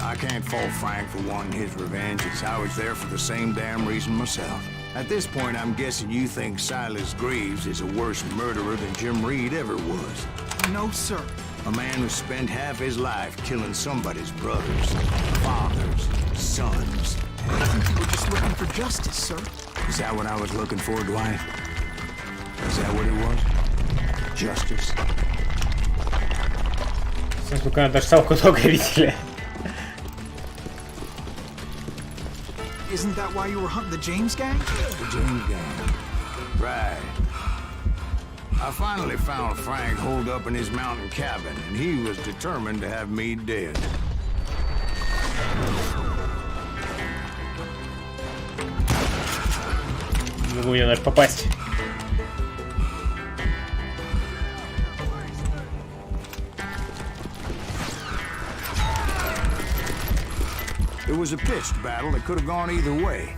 I can't fault Frank for wanting his revenge, as I was there for the same damn reason myself. At this point, I'm guessing you think Silas Greaves is a worse murderer than Jim Reed ever was. No, sir. A man who spent half his life killing somebody's brothers, fathers, sons. I think you were just looking for justice, sir. Is that what I was looking for, Dwight? Is that what it was? Justice? Сколько даже салку только видели. Isn't that why you were hunting the James gang? The James gang. Right. I finally found Frank holed up in his mountain cabin, and he was determined to have me dead. Не могу ее даже попасть. It was a pitched battle that could have gone either way.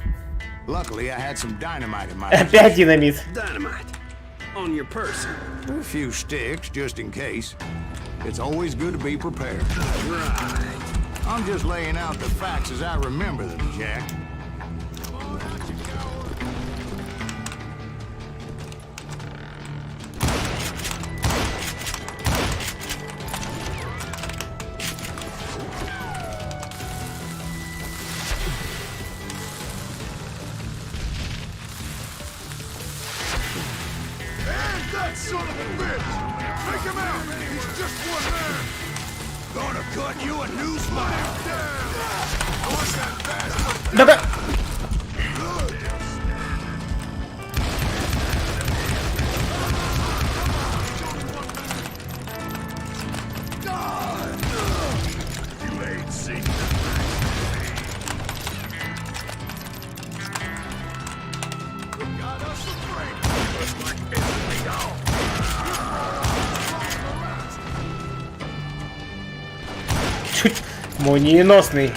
Luckily, I had some dynamite in my Опять динамит. Dynamite. On your person. A few sticks, just in case. It's always good to be prepared. Right. I'm just laying out the facts as I remember them, Jack. That son of a bitch! Take him out! He's just one man! Gonna cut you a new smile! What's that bastard? Да-да! You ain't seen Молниеносный.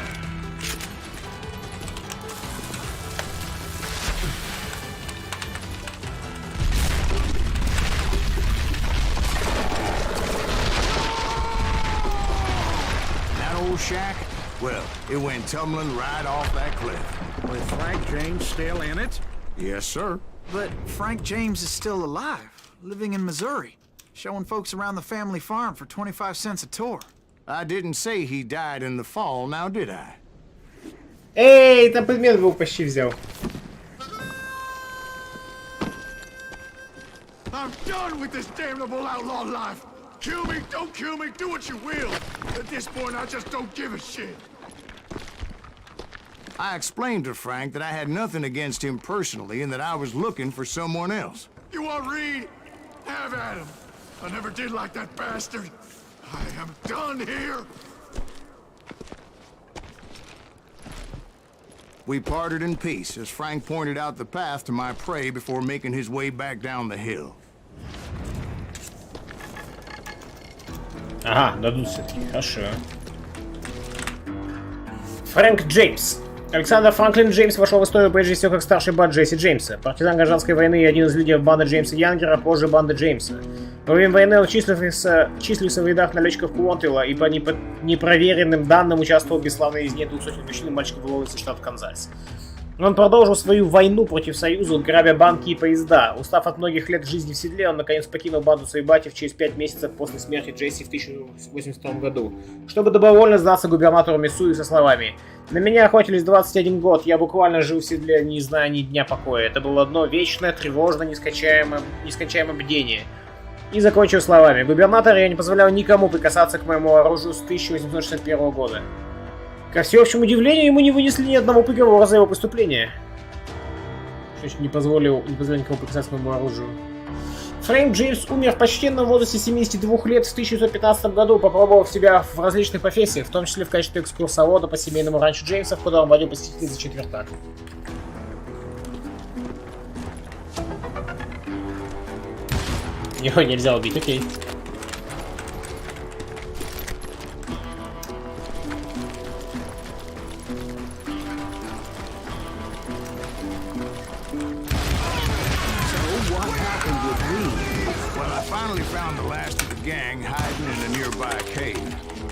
That old shack? Well, it went tumbling right off that cliff. With Frank James still in it? Yes, sir. But Frank James is still alive, living in Missouri, showing folks around the family farm for 25 cents a tour. I didn't say he died in the fall, now did I? Эй, там предмет был, почти взял. I'm done with this damnable outlaw life. Kill me, don't kill me, do what you will. At this point, I just don't give a shit. I explained to Frank that I had nothing against him personally and that I was looking for someone else. You want Reed? Have at him. I never did like that bastard. I am done here. We parted in peace as Frank pointed out the path to my prey before making his way back down the hill. Ага, дадут все-таки. Хорошо. Фрэнк Джеймс. Александр Франклин Джеймс вошел в историю прежде всего как старший брат Джесси Джеймса, партизан гражданской войны и один из лидеров банды Джеймса Янгера, позже банды Джеймса. Во время войны он числился в рядах налетчиков Куонтвилла и по непроверенным данным участвовал в бесславной резне 200 мужчин и мальчиков в области штата Канзас. Он продолжил свою войну против Союза, грабя банки и поезда. Устав от многих лет жизни в седле, он наконец покинул банду своих братьев через 5 месяцев после смерти Джесси в 1082 году, чтобы добровольно сдаться губернатору Миссури со словами: «На меня охотились 21 год, я буквально жил в седле, не зная ни дня покоя. Это было одно вечное, тревожное, нескончаемое бдение». И закончил словами: «Губернатор, я не позволял никому прикасаться к моему оружию с 1861 года». Ко всеобщему удивлению, ему не вынесли ни одного приговора за его преступление. Что еще не позволил никому прикасаться к моему оружию. Фрэнк Джеймс умер в почтенном возрасте 72 лет в 1915 году, попробовав себя в различных профессиях, в том числе в качестве экскурсовода по семейному ранчо Джеймсов, куда он водил посетителей за четвертак. Его нельзя убить, окей. Finally found the last of the gang hiding in a nearby cave.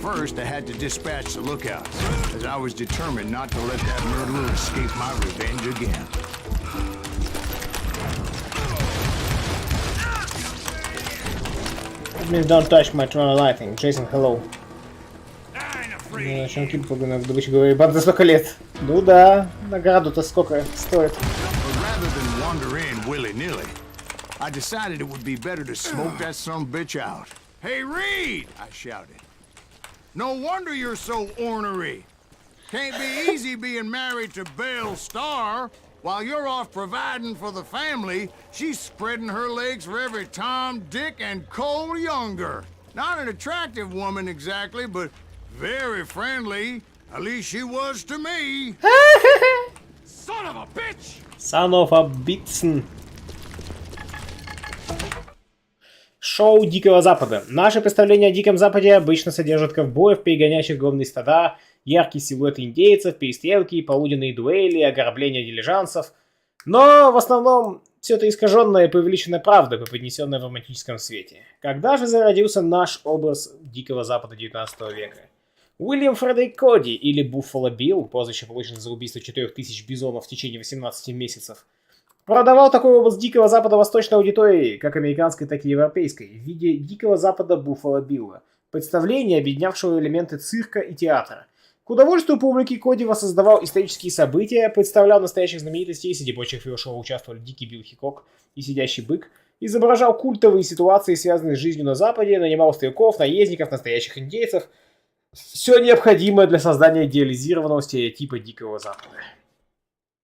First, I had to dispatch the lookouts, as I was determined not to let that murderer escape my revenge again. Please don't touch my trailer lighting. Jason, hello. Щенки погнали, добыча говорит, банда столько лет. Ну да, награду-то сколько стоит. I decided it would be better to smoke that sumbitch out. Hey, Reed! I shouted. No wonder you're so ornery. Can't be easy being married to Belle Starr. While you're off providing for the family, she's spreading her legs for every Tom, Dick, and Cole Younger. Not an attractive woman exactly, but very friendly. At least she was to me. Son of a bitch! Son of a bitch. Шоу Дикого Запада. Наши представления о Диком Западе обычно содержат ковбоев, перегоняющих огромные стада, яркие силуэты индейцев, перестрелки, полуденные дуэли, ограбления дилижансов. Но в основном все это искаженная и преувеличенная правда, преподнесенная в романтическом свете. Когда же зародился наш образ Дикого Запада 19 века? Уильям Фредерик Коди, или Буффало Билл, прозвище получено за убийство 4000 бизонов в течение 18 месяцев, продавал такой образ Дикого Запада восточной аудитории, как американской, так и европейской, в виде Дикого Запада Буффало Билла, представления, объединявшего элементы цирка и театра. К удовольствию публики Коди воссоздавал исторические события, представлял настоящих знаменитостей, среди прочих в его шоу участвовали Дикий Билл Хикок и Сидящий бык, изображал культовые ситуации, связанные с жизнью на Западе, нанимал стрелков, наездников, настоящих индейцев. Все необходимое для создания идеализированного стереотипа Дикого Запада.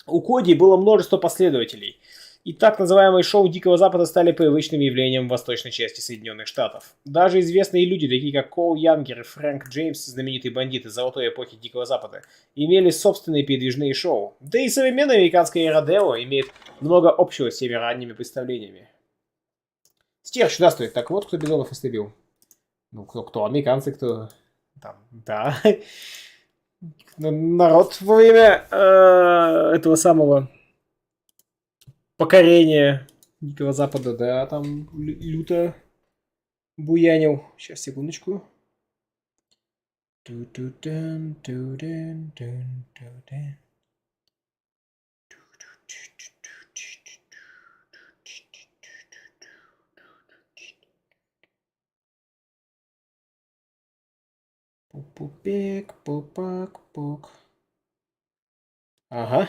У Коди было множество последователей, и так называемые шоу Дикого Запада стали привычным явлением в восточной части Соединенных Штатов. Даже известные люди, такие как Кол Янгер и Фрэнк Джеймс, знаменитые бандиты золотой эпохи Дикого Запада, имели собственные передвижные шоу. Да и современная американская Родео имеет много общего с теми ранними представлениями. Стерч чудствует. Так вот, кто бизонов истребил. Ну, кто? Американцы, кто... Там, да. Народ во время этого самого покорения Дикого Запада, да, там люто буянил. Сейчас, секундочку. Пупик, пупак, пук. Ага.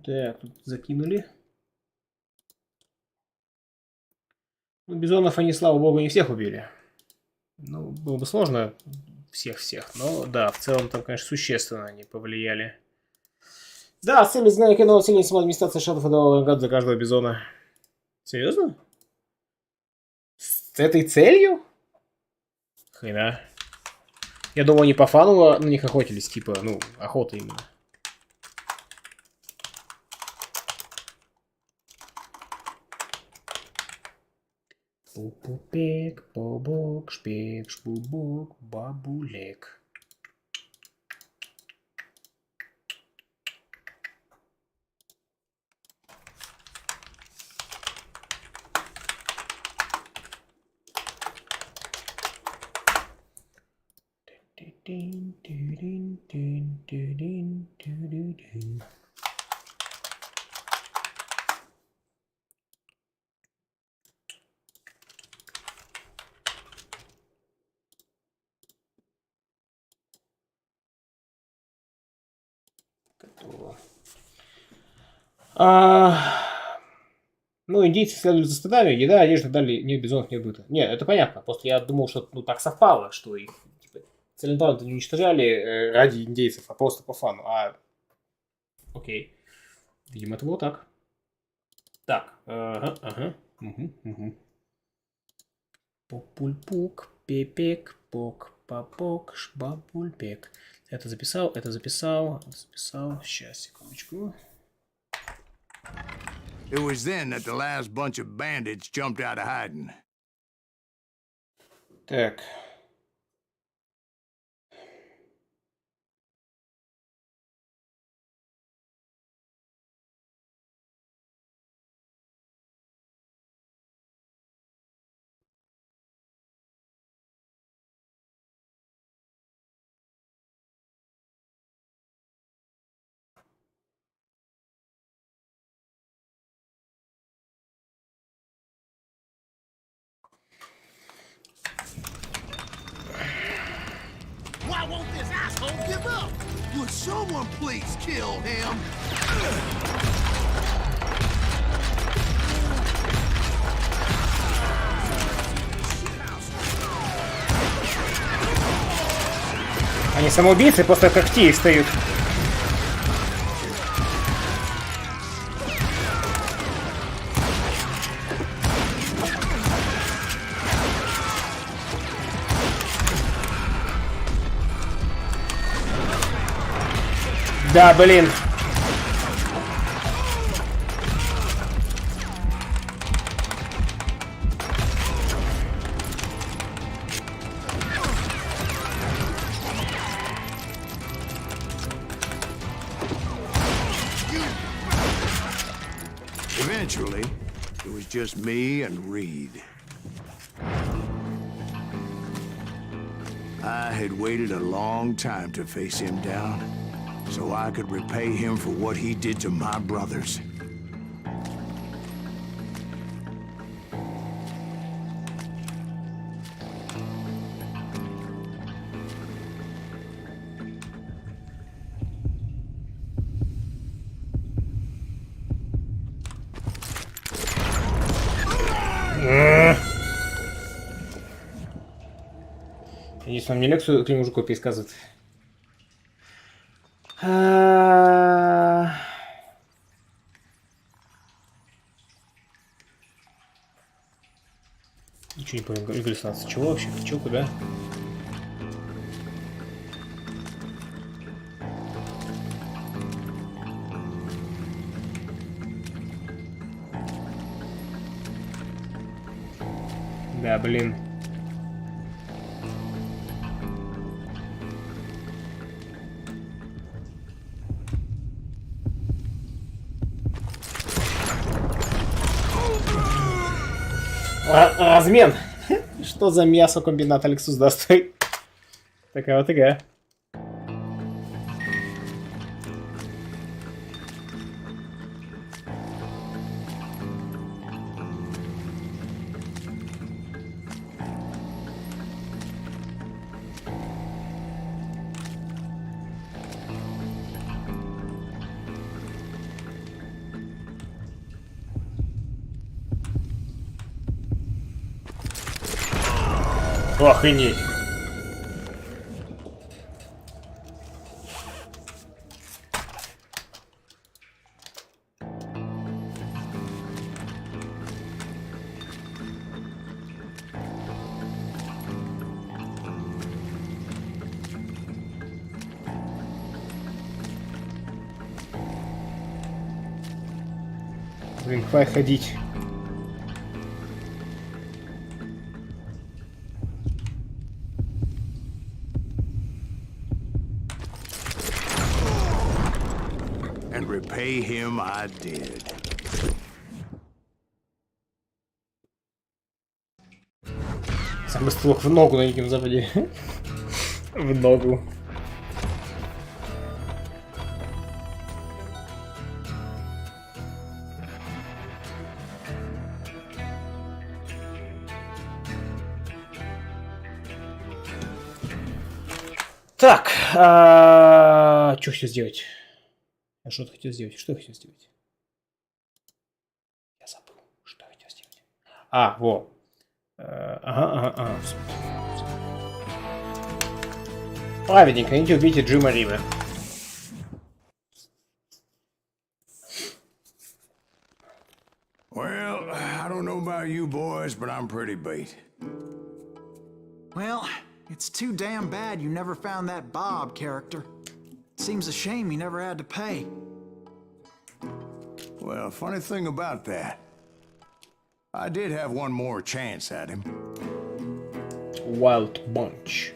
Так, тут закинули. Ну, бизонов они, слава богу, не всех убили. Ну, было бы сложно всех-всех, но да, в целом там, конечно, существенно они повлияли. Да, с целью знания канала населения сама администрация штатов отдавала награду за каждого бизона. Серьезно? С этой целью? Хрена. Я думаю, они по фану на них охотились, типа, ну, охота именно. Пупупек, побок, шпек, шбубок, бабулек. Готово. Ну, индейцы следовали за стадами, еда, одежда, дали, нет бизонов, нет быта. Нет, это понятно, просто я думал, что ну так совпало, что их типа, целенаправленно не уничтожали ради индейцев, а просто по фану. Окей. Видимо, это было так. Так, ага. Угу. Попульпук, пепек, пок, попок, шбабульпек. Это записал. Сейчас, секундочку. It was then that the last bunch of bandits jumped out of hiding. Так. Why won't this asshole give up? Would someone please kill him? Они самоубийцы, просто когти встают. Да, блин. Eventually, it was just me and Reed. I had waited a long time to face him down, so I could repay him for what he did to my brothers. Если он мне лекцию к мужику пересказывает. Ничего не понял, галлюцинация. Чего вообще? Чего, куда? Да, блин. Размен. Что за мясокомбинат Алексус даст? Такая вот игра. Охренеть. Блин, хватит ходить. And repay him I did. Самый стрелок в ногу на Диком Западе. В ногу. Так, что хотел сделать? Я что-то хотел сделать. Что я хотел сделать? Я забыл, что я хотел сделать. А, во. Ага. Праведненько, идите убейте Джима Рима. Well, I don't know about you boys, but I'm pretty beat. Well, it's too damn bad you never found that Bob character. Seems a shame he never had to pay. Well, funny thing about that, I did have one more chance at him. Wild Bunch.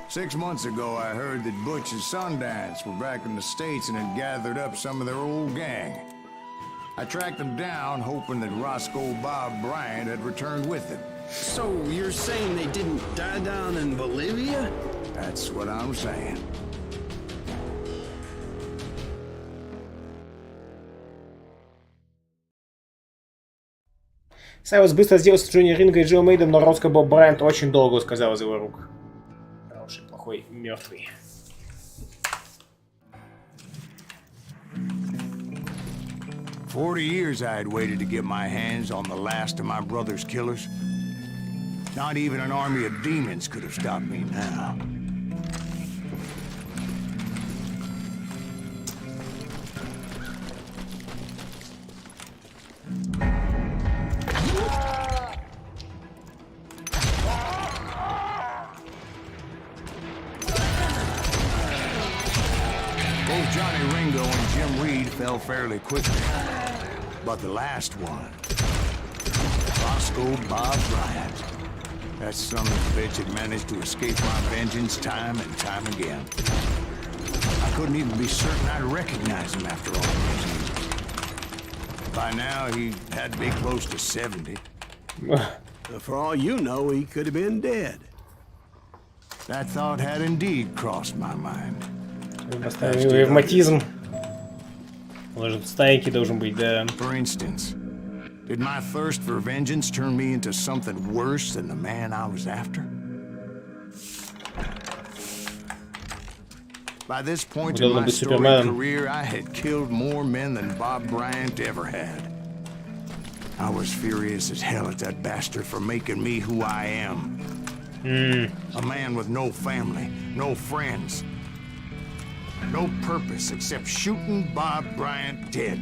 6 months ago, I heard that Butch and Sundance were back in the States and had gathered up some of their old gang. I tracked them down, hoping that Roscoe Bob Bryant had returned with them. So you're saying they didn't die down in Bolivia? That's what I'm saying. Сайвус быстро сделал с Джонни Ринго и Джо Мейдом, но Роско Боб Брайант очень долго сказал из его рук. Хороший, плохой, мертвый. For 40 years I had waited to get my hands on the last of my brother's killers. Not even an army of demons could have stopped me now. Both Johnny Ringo and Jim Reed fell fairly quickly. But the last one, Roscoe Bob Bryant, that son of a bitch had managed to escape my vengeance time and time again. I couldn't even be certain I'd recognize him after all those years. By now, he had to be close to 70. For all you know, he could have been dead. That thought had indeed crossed my mind. Поставил ревматизм. Может, стайки должен быть, да. For instance, did my thirst for vengeance turn me into something worse than the man I was after? By this point in my storied career, I had killed more men than Bob Bryant ever had. I was furious as hell at that bastard for making me who I am. A man with no family, no friends, no purpose except shooting Bob Bryant dead.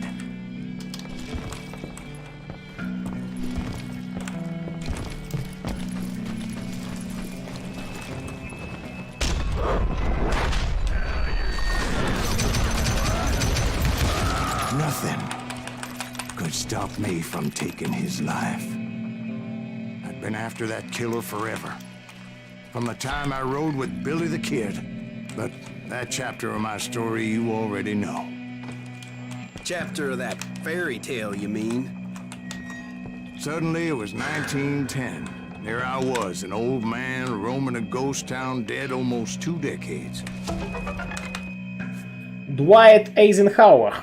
Nothing could stop me from taking his life. I've been after that killer forever. From the time I rode with Billy the Kid. But that chapter of my story you already know. Chapter of that fairy tale, you mean? Suddenly it was 1910. There I was, an old man roaming a ghost town dead almost 2 decades. Дуайт Эйзенхауэр.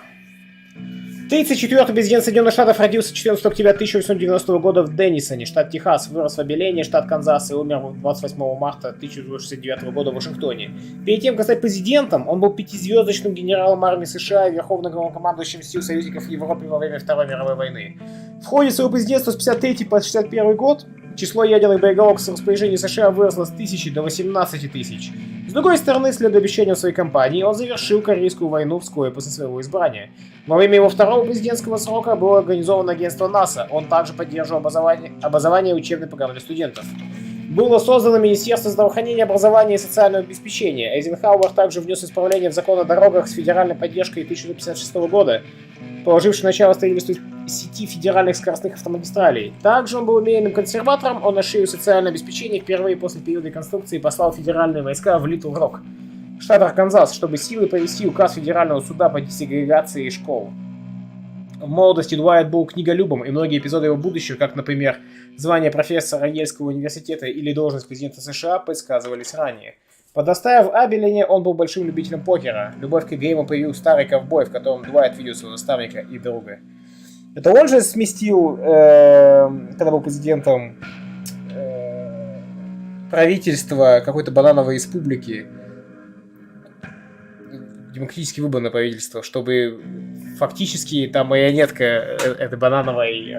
34-й президент Соединенных Штатов родился 14 октября 1890 года в Деннисоне, штат Техас, вырос в Абелене, штат Канзас, и умер 28 марта 1969 года в Вашингтоне. Перед тем, как стать президентом, он был 5-звездочным генералом армии США и верховным главнокомандующим сил союзников в Европе во время Второй мировой войны. В ходе своего президентства с 53 по 61 год число ядерных боеголовок в распоряжении США выросло с 1000 до 18 тысяч. С другой стороны, следуя обещанию своей кампании, он завершил Корейскую войну вскоре после своего избрания. Во время его второго президентского срока было организовано агентство НАСА, он также поддерживал образование учебной программы для студентов. Было создано Министерство здравоохранения, образования и социального обеспечения. Эйзенхауэр также внес исправления в закон о дорогах с федеральной поддержкой 1956 года, положивший начало строительству сети федеральных скоростных автомагистралей. Также он был умеренным консерватором, он на шею социальное обеспечение впервые после периода реконструкции послал федеральные войска в Литл Рок, штат Арканзас, чтобы силой провести указ федерального суда по десегрегации школ. В молодости Дуайт был книголюбом, и многие эпизоды его будущего, как, например, звание профессора Йельского университета или должность президента США, предсказывались ранее. Подрастая в Абелене, он был большим любителем покера. Любовь к гейму появился старый ковбой, в котором Дуайт видел своего наставника и друга. Это он же сместил, когда был президентом правительства какой-то банановой республики, демократически выбранное правительство, чтобы фактически там марионетка этой банановой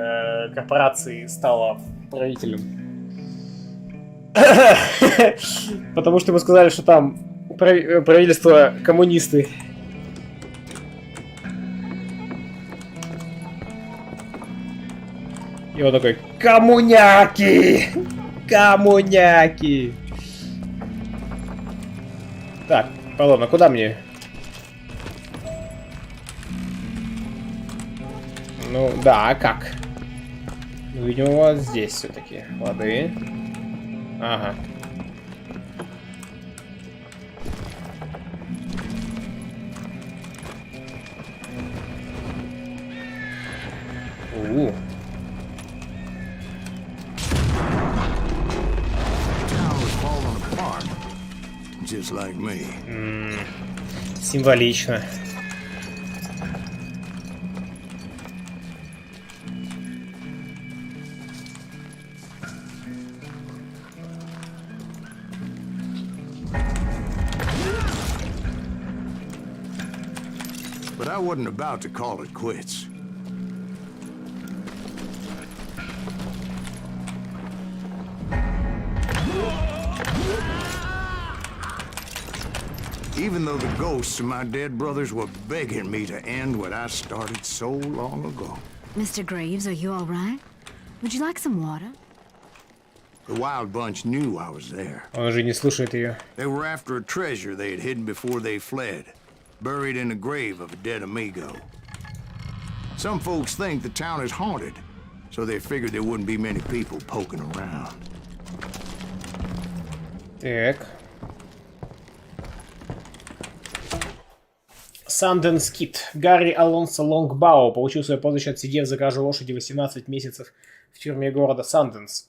корпорации стала правителем. Потому что ему сказали, что там правительство коммунисты. И он такой: коммуняки! Коммуняки! Так, Палона, куда мне? Ну, да, а как? Ну, видимо, вот здесь все-таки. Лады. Ага. Just like me. Символично. But I wasn't about to call it quits. Even though the ghosts of my dead brothers were begging me to end what I started so long ago. Mr. Graves, are you all right? Would you like some water? The Wild Bunch knew I was there. Он же не слушает ее. They were after a treasure they had hidden before they fled, buried in the grave of a dead amigo. Some folks think the town is haunted, so they figured there wouldn't be many people poking around. Так. Санденс Кит. Гарри Алонсо Лонгбау получил свое прозвище, отсидев за кражу лошади 18 месяцев в тюрьме города Санденс,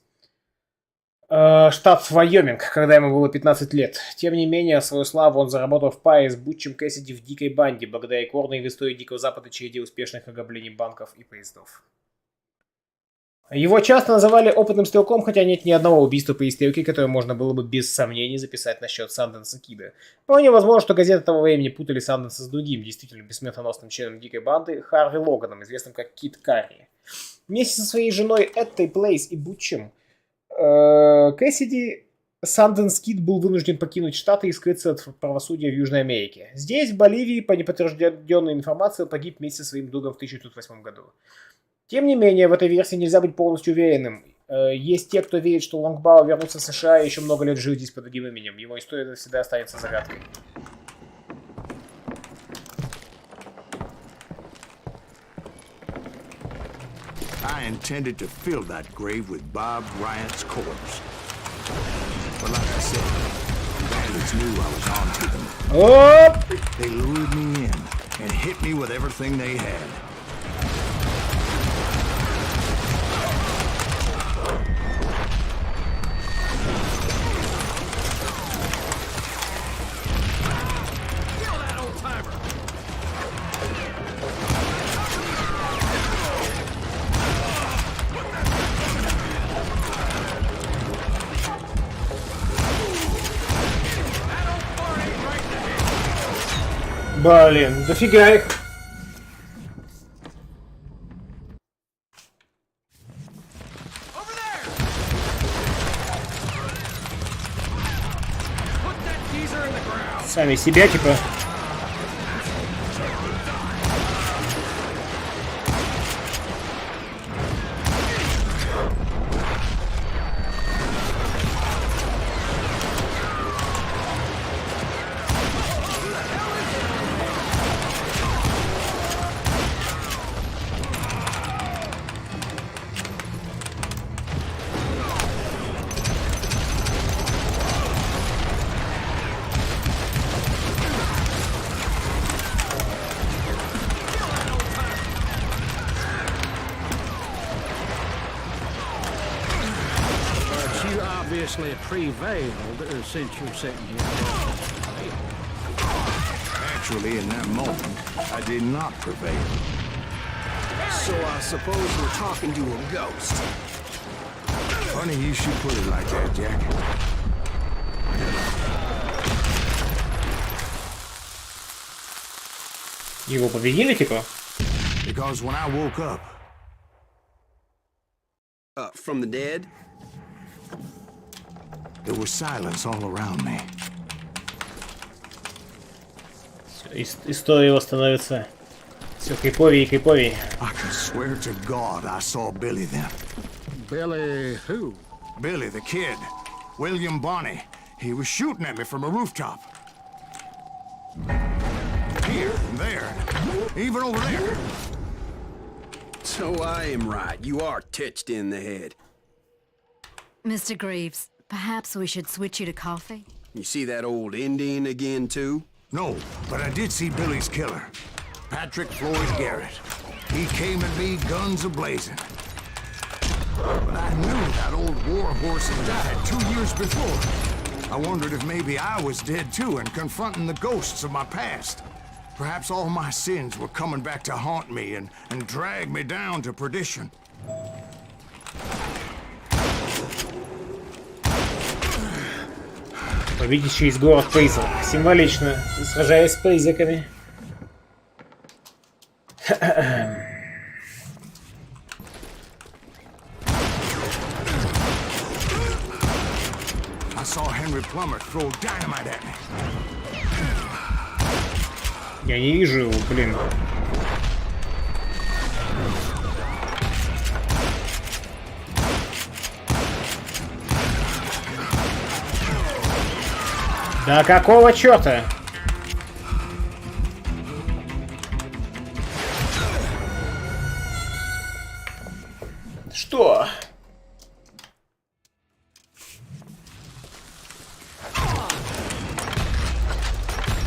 штат Вайоминг, когда ему было 15 лет. Тем не менее, свою славу он заработал в паре с Бутчем Кэссиди в Дикой банде, благодаря рекордной в истории Дикого Запада череде успешных ограблений банков и поездов. Его часто называли опытным стрелком, хотя нет ни одного убийства при стрелке, которое можно было бы без сомнений записать насчет Санденса Кида. Вполне возможно, что газеты того времени путали Санденса с другим, действительно бессмертоносным членом Дикой банды, Харви Логаном, известным как Кит Карри. Вместе со своей женой Эттой Плейс и Бутчем Кэссиди, Санденс Кид был вынужден покинуть Штаты и скрыться от правосудия в Южной Америке. Здесь, в Боливии, по неподтвержденной информации, погиб вместе со своим другом в 1908 году. Тем не менее, в этой версии нельзя быть полностью уверенным. Есть те, кто верит, что Лонгбау вернулся в США и еще много лет жил здесь под другим именем. Его история всегда останется загадкой. I intended to fill that grave with Bob Bryant's corpse. But like I said, the bandits knew I was on to them. Оп! They lured me in and hit me with everything they had. Блин, дофига их. Сами себя, типа. You obviously prevailed since you're sitting here. Actually, in that moment, I did not prevail. So I suppose we're talking to a ghost. Funny you should put it like that, Jack. Его победили, типа? Because when I woke up, From the dead? there was silence all around me. История его становится все криповее и криповее. I can swear to God I saw Billy then. Billy who? Billy, the kid. William Bonney. He was shooting at me from a rooftop. Here, and there, even over there. So I am right. You are touched in the head. Mr. Greaves, perhaps we should switch you to coffee? You see that old Indian again, too? No, but I did see Billy's killer. Patrick Floyd Garrett. He came at me guns a-blazing. But I knew that old war horse had died 2 years before. I wondered if maybe I was dead too and confronting the ghosts of my past. Perhaps all my sins were coming back to haunt me and drag me down to perdition. Победить через город призрак. Символично, сражаясь с призраками. I saw Henry Plummer throw dynamite at me. Я не вижу его, блин. Да какого черта? Что?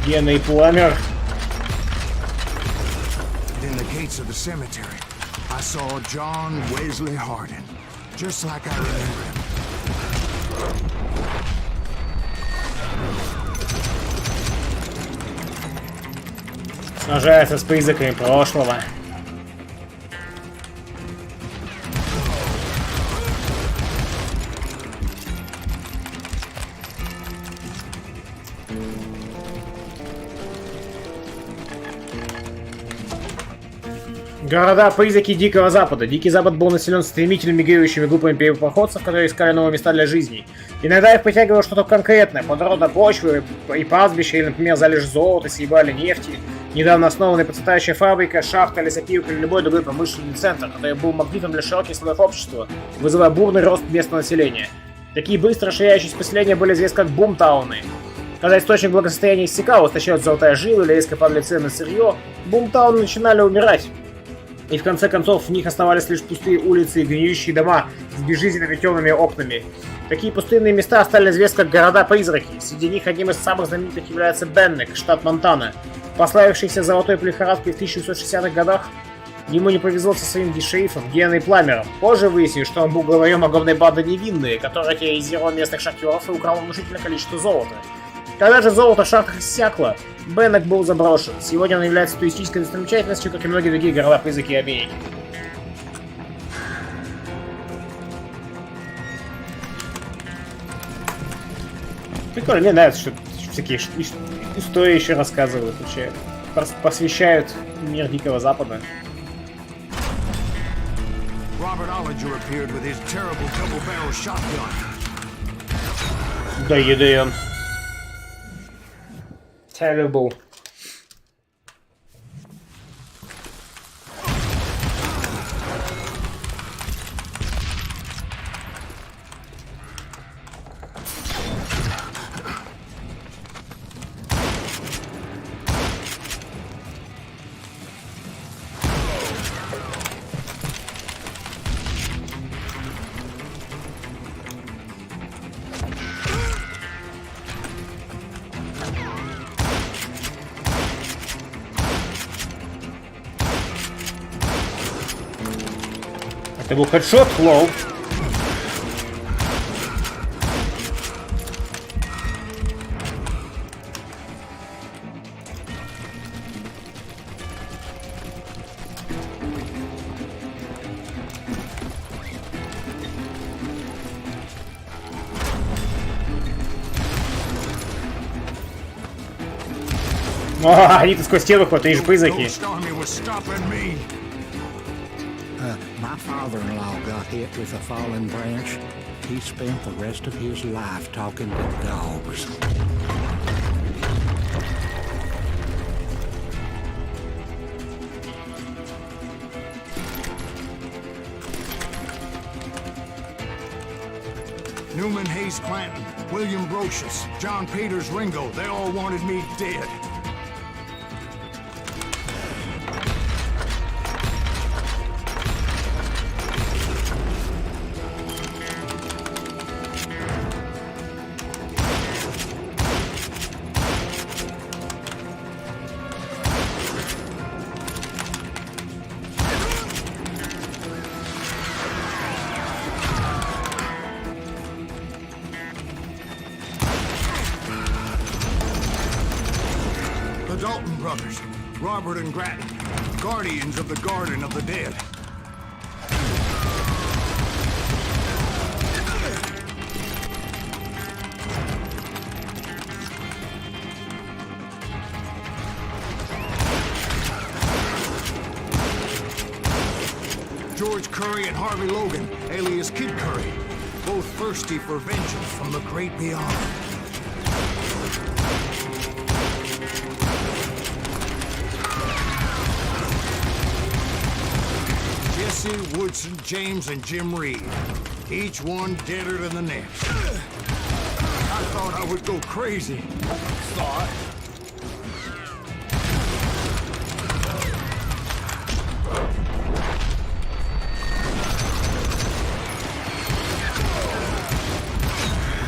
Гена и Пламер. In the gates of the cemetery, I saw John Wesley Hardin, just like I remember him. Сражается с призраками прошлого. Города-призраки Дикого Запада. Дикий Запад был населен стремительно мигрирующими группами первопроходцев, которые искали новые места для жизни. Иногда их притягивало что-то конкретное, плодородная почва и пастбища, или, например, залежи золота, серебра или нефти. Недавно основанная процветающая фабрика, шахта, лесопилка или любой другой промышленный центр, который был магнитом для широких слоев общества, вызывая бурный рост местного населения. Такие быстро расширяющиеся поселения были известны как бумтауны. Когда источник благосостояния иссякал, истощалась золотая жила или резко падали цены на сырье, бумтауны начинали умирать. И в конце концов в них оставались лишь пустые улицы и гниющие дома с безжизненными темными окнами. Такие пустынные места стали известны как города-призраки. Среди них одним из самых знаменитых является Беннек, штат Монтана. Прославившийся золотой лихорадкой в 1860-х годах, ему не повезло со своим шерифом Геной Пламером. Позже выяснилось, что он был главарем огромной банды невинные, которая терроризировала местных шахтеров и украла внушительное количество золота. Когда же золото в шахтах иссякло, Беннек был заброшен. Сегодня он является туристической достопримечательностью, как и многие другие города-призраки Америки. Прикольно, мне нравится, что всякие истории еще рассказывают, вообще посвящают мир Дикого Запада. Да, едаем. Terrible. Это был хедшот, лоу. Они-то сквозь стену ходят, они же призраки. My father-in-law got hit with a fallen branch. He spent the rest of his life talking to dogs. Newman Hayes Clanton, William Brocious, John Peters Ringo, they all wanted me dead. Dalton brothers, Robert and Grattan, guardians of the Garden of the Dead. George Curry and Harvey Logan, alias Kid Curry, both thirsty for vengeance from the great beyond. Jesse, Woodson, James, and Jim Reed. Each one deader than the next. I thought I would go crazy. Thought.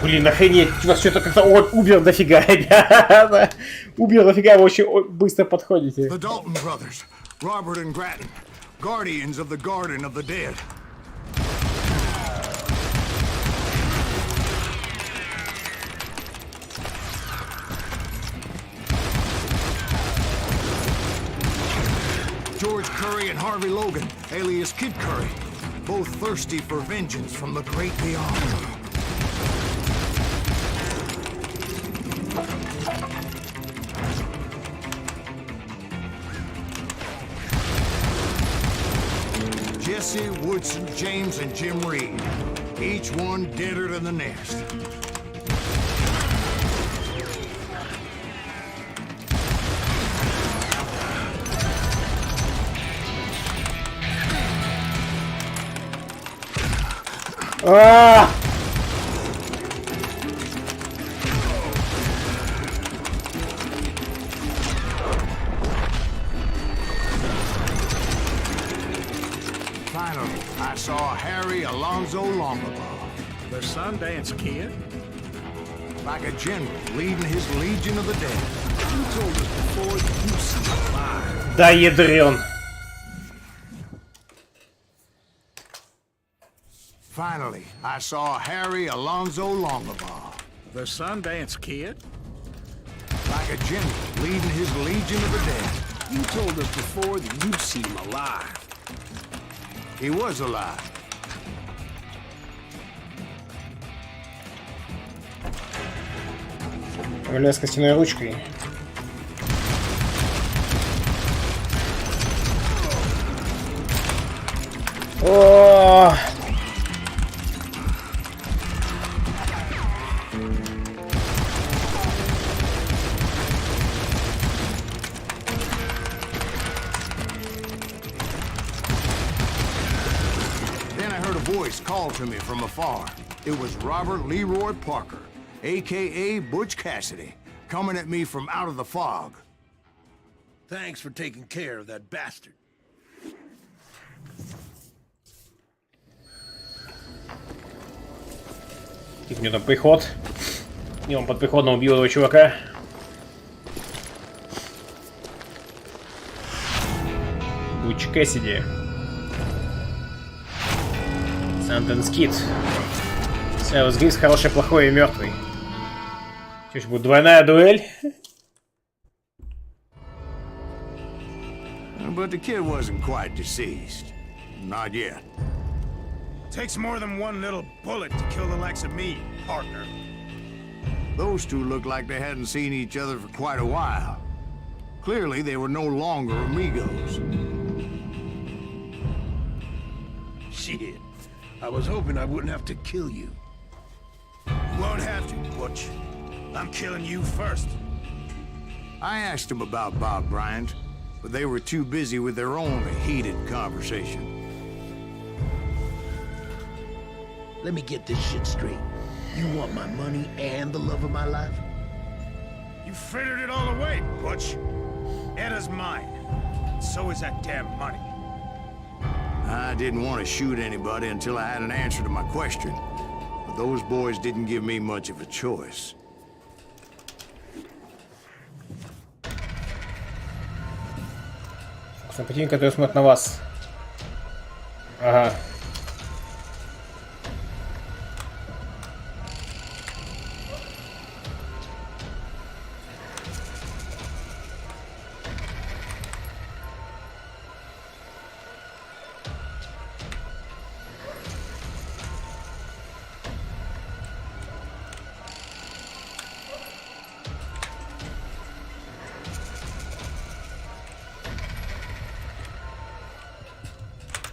Блин, охренеть, у вас что-то как-то Убер дофига, ребята. Убер дофига, вы очень быстро подходите. The Dalton brothers, Robert and Grattan, guardians of the Garden of the Dead. George Curry and Harvey Logan, alias Kid Curry, both thirsty for vengeance from the great beyond. Jesse, Woodson, James, and Jim Reed. Each one deader than the next. Ah! saw Harry Alonzo Longabaugh. The Sundance Kid? Like a general leading his legion of the dead. You told us before that you see a lie. Да ядрен. Finally, I saw Harry Alonzo Longabaugh. The Sundance Kid? Like a general leading his legion of the dead. You told us before that you'd seen him alive. He was alive. Гуляй с костяной ручкой. О! Then I heard a voice call to me from afar. It was Robert Leroy Parker, a.k.a. Butch Cassidy, coming at me from out of the fog. Thanks for taking care of that bastard. И у него там приход. И он под приходом убил этого чувака. Буч Кэссиди. Санденс Кид. Сайлос Грифс хороший, плохой и мертвый. Что ж, будет двойная дуэль? But the kid wasn't quite deceased. Not yet. Takes more than one little bullet to kill the likes of me, partner. Those two looked like they hadn't seen each other for quite a while. Clearly, they were no longer amigos. Shit. I was hoping I wouldn't have to kill you. You won't have to, Butch. I'm killing you first. I asked them about Bob Bryant, but they were too busy with their own heated conversation. Let me get this shit straight. You want my money and the love of my life? You frittered it all away, Butch. Etta's mine. So is that damn money. I didn't want to shoot anybody until I had an answer to my question, but those boys didn't give me much of a choice. Противник, который смотрит на вас. Ага.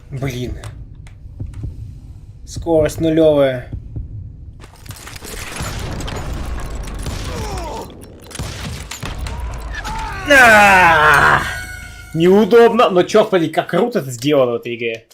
Блин. Скорость нулевая. Неудобно, но черт подери, как круто это сделано в этой игре.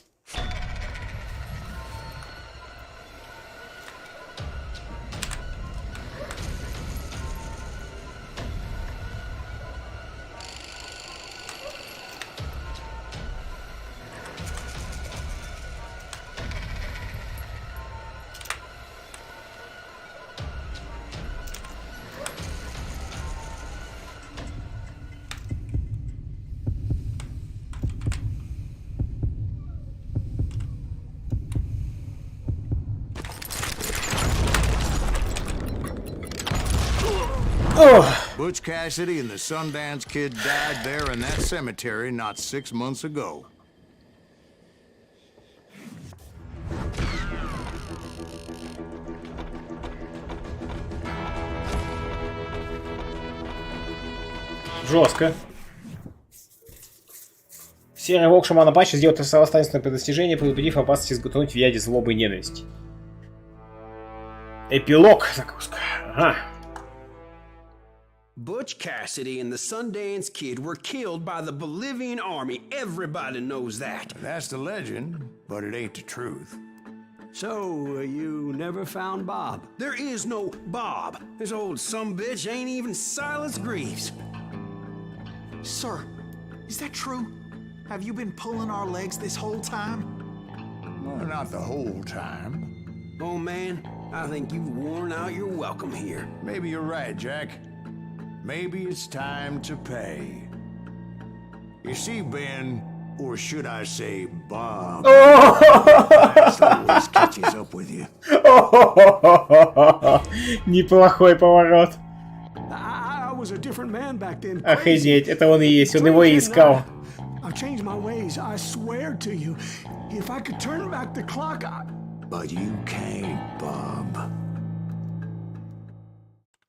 Butch Cassidy and the Sundance Kid died there in that cemetery not 6 months ago. Жестко. Серый волк шамана Патча сделал трансцендентное достижение, предупредив опасность изготовить в яде злобы и ненависти. Эпилог. Загрузка. Ага. Butch Cassidy and the Sundance Kid were killed by the Bolivian army. Everybody knows that. That's the legend, but it ain't the truth. So, you never found Bob? There is no Bob. This old sumbitch ain't even Silas Greaves. Sir, is that true? Have you been pulling our legs this whole time? Well, not the whole time. Oh man, I think you've worn out your welcome here. Maybe you're right, Jack. Maybe it's time to pay. You see, Ben, or should I say Bob, always catches up with you. Неплохой поворот. I was a different man back then. Охренеть, это он и есть, он его и искал. I've changed my ways, I swear to you. If I could turn back the clock, But you can't, Bob.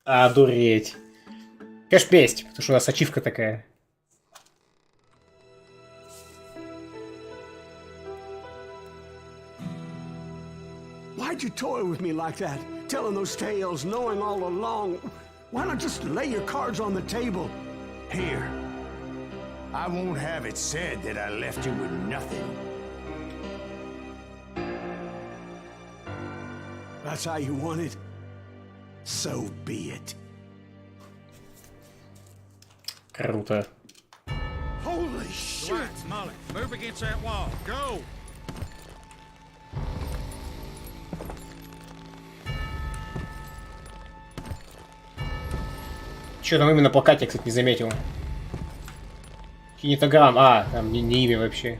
Одуреть. Конечно, месть, потому что у нас ачивка такая. why'd you toy with me like that? Telling those tales, knowing all along. Why not just lay your cards on the table? Here. I won't have it said that I left you with nothing. That's how you want it? So be it. Круто. Holy shit! Right, Molly, move against that wall. Go! Что там именно плакате, кстати, не заметил. Кинетограмм. А, там не имя вообще.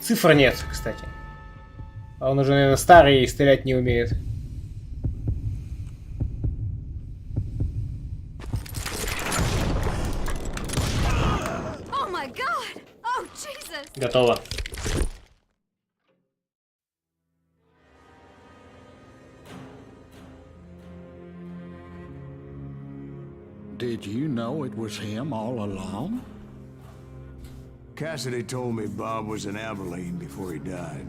Цифр нет, кстати. А он уже, наверное, старый и стрелять не умеет. Oh my God! Oh Jesus! Готово. Did you know it was him all along? Cassidy told me Bob was in Abilene before he died.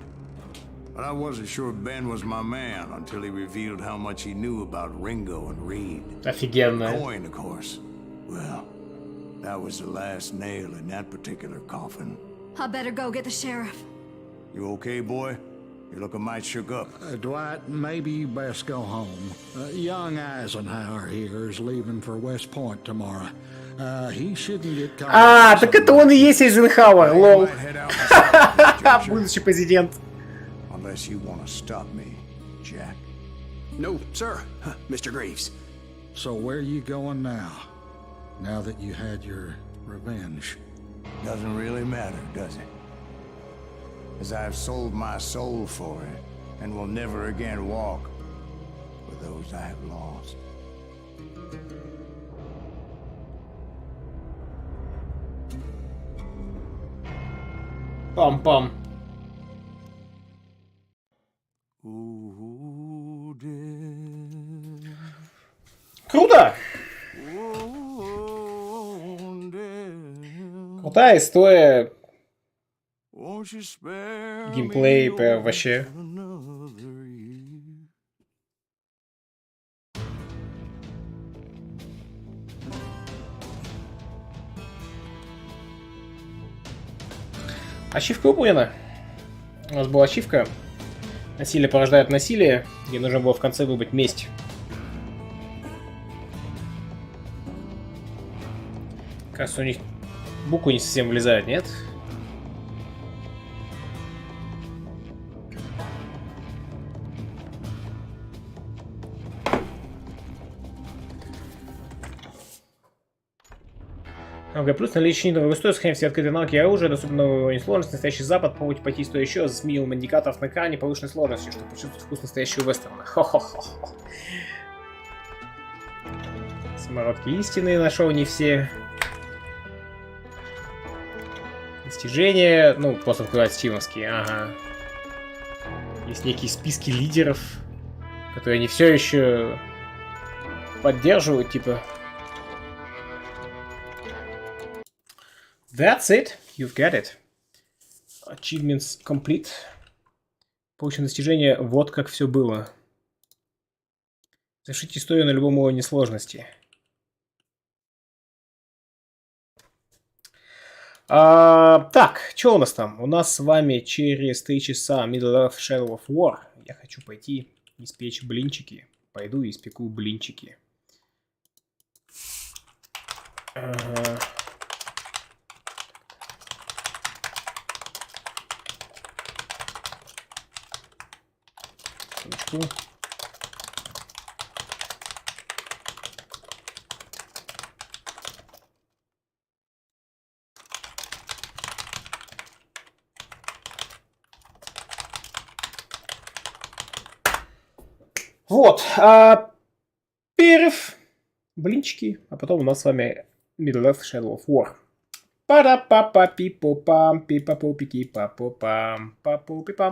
But I wasn't sure Ben was my man until he revealed how much he knew about Ringo and Reed. Офигенно. Coin, of course. Well, that was the last nail in that particular coffin. I better go get the sheriff. You okay, boy? You're looking mighty shook up. Dwight, maybe you best go home. Young Eisenhower here is leaving for West Point tomorrow. He shouldn't get caught. А, так это он и есть Эйзенхауэр, лол. Might head out myself, Будущий президент. unless you want to stop me, Jack. No, sir, Mr. Graves. So where are you going now? Now that you had your revenge? Doesn't really matter, does it? As I've sold my soul for it, and will never again walk with those I have lost. Пам-пам. Ooh, dear. Круто! Oh, dear. Крутая история. Won't you spare Геймплей me прям вообще. another year? Ачивка выполнена. У нас была ачивка. Насилие порождает насилие, где нужно было в конце выбрать месть. Кажется, у них буквы не совсем влезают, нет? Плюс наличие нового стоит сохранить все открытые навыки и оружия, доступного уровня сложности, настоящий запад, попробуйте пойти стоя еще с минимум индикаторов на экране повышенной сложности, чтобы почувствовать вкус настоящего вестерна. Хо-хо-хо. Самородки истины нашел не все. Достижения, ну, просто открывать стимовские, ага. Есть некие списки лидеров, которые они все еще поддерживают, типа. That's it. You've got it. Achievements complete. Получено достижение. Вот как все было. Завершите историю на любом уровне сложности. Так, что у нас там? У нас с вами через 3 часа Middle of Shadow of War. Я хочу пойти испечь блинчики. Пойду и испеку блинчики. Ту-ту-ту. Вот. Перерыв. Блинчики. А потом у нас с вами Middle-earth Shadow of War. Пара-па-па-пи-по-пам, пи-па-пу-пи-ки-па-по-пам, па-пу-пи-пам.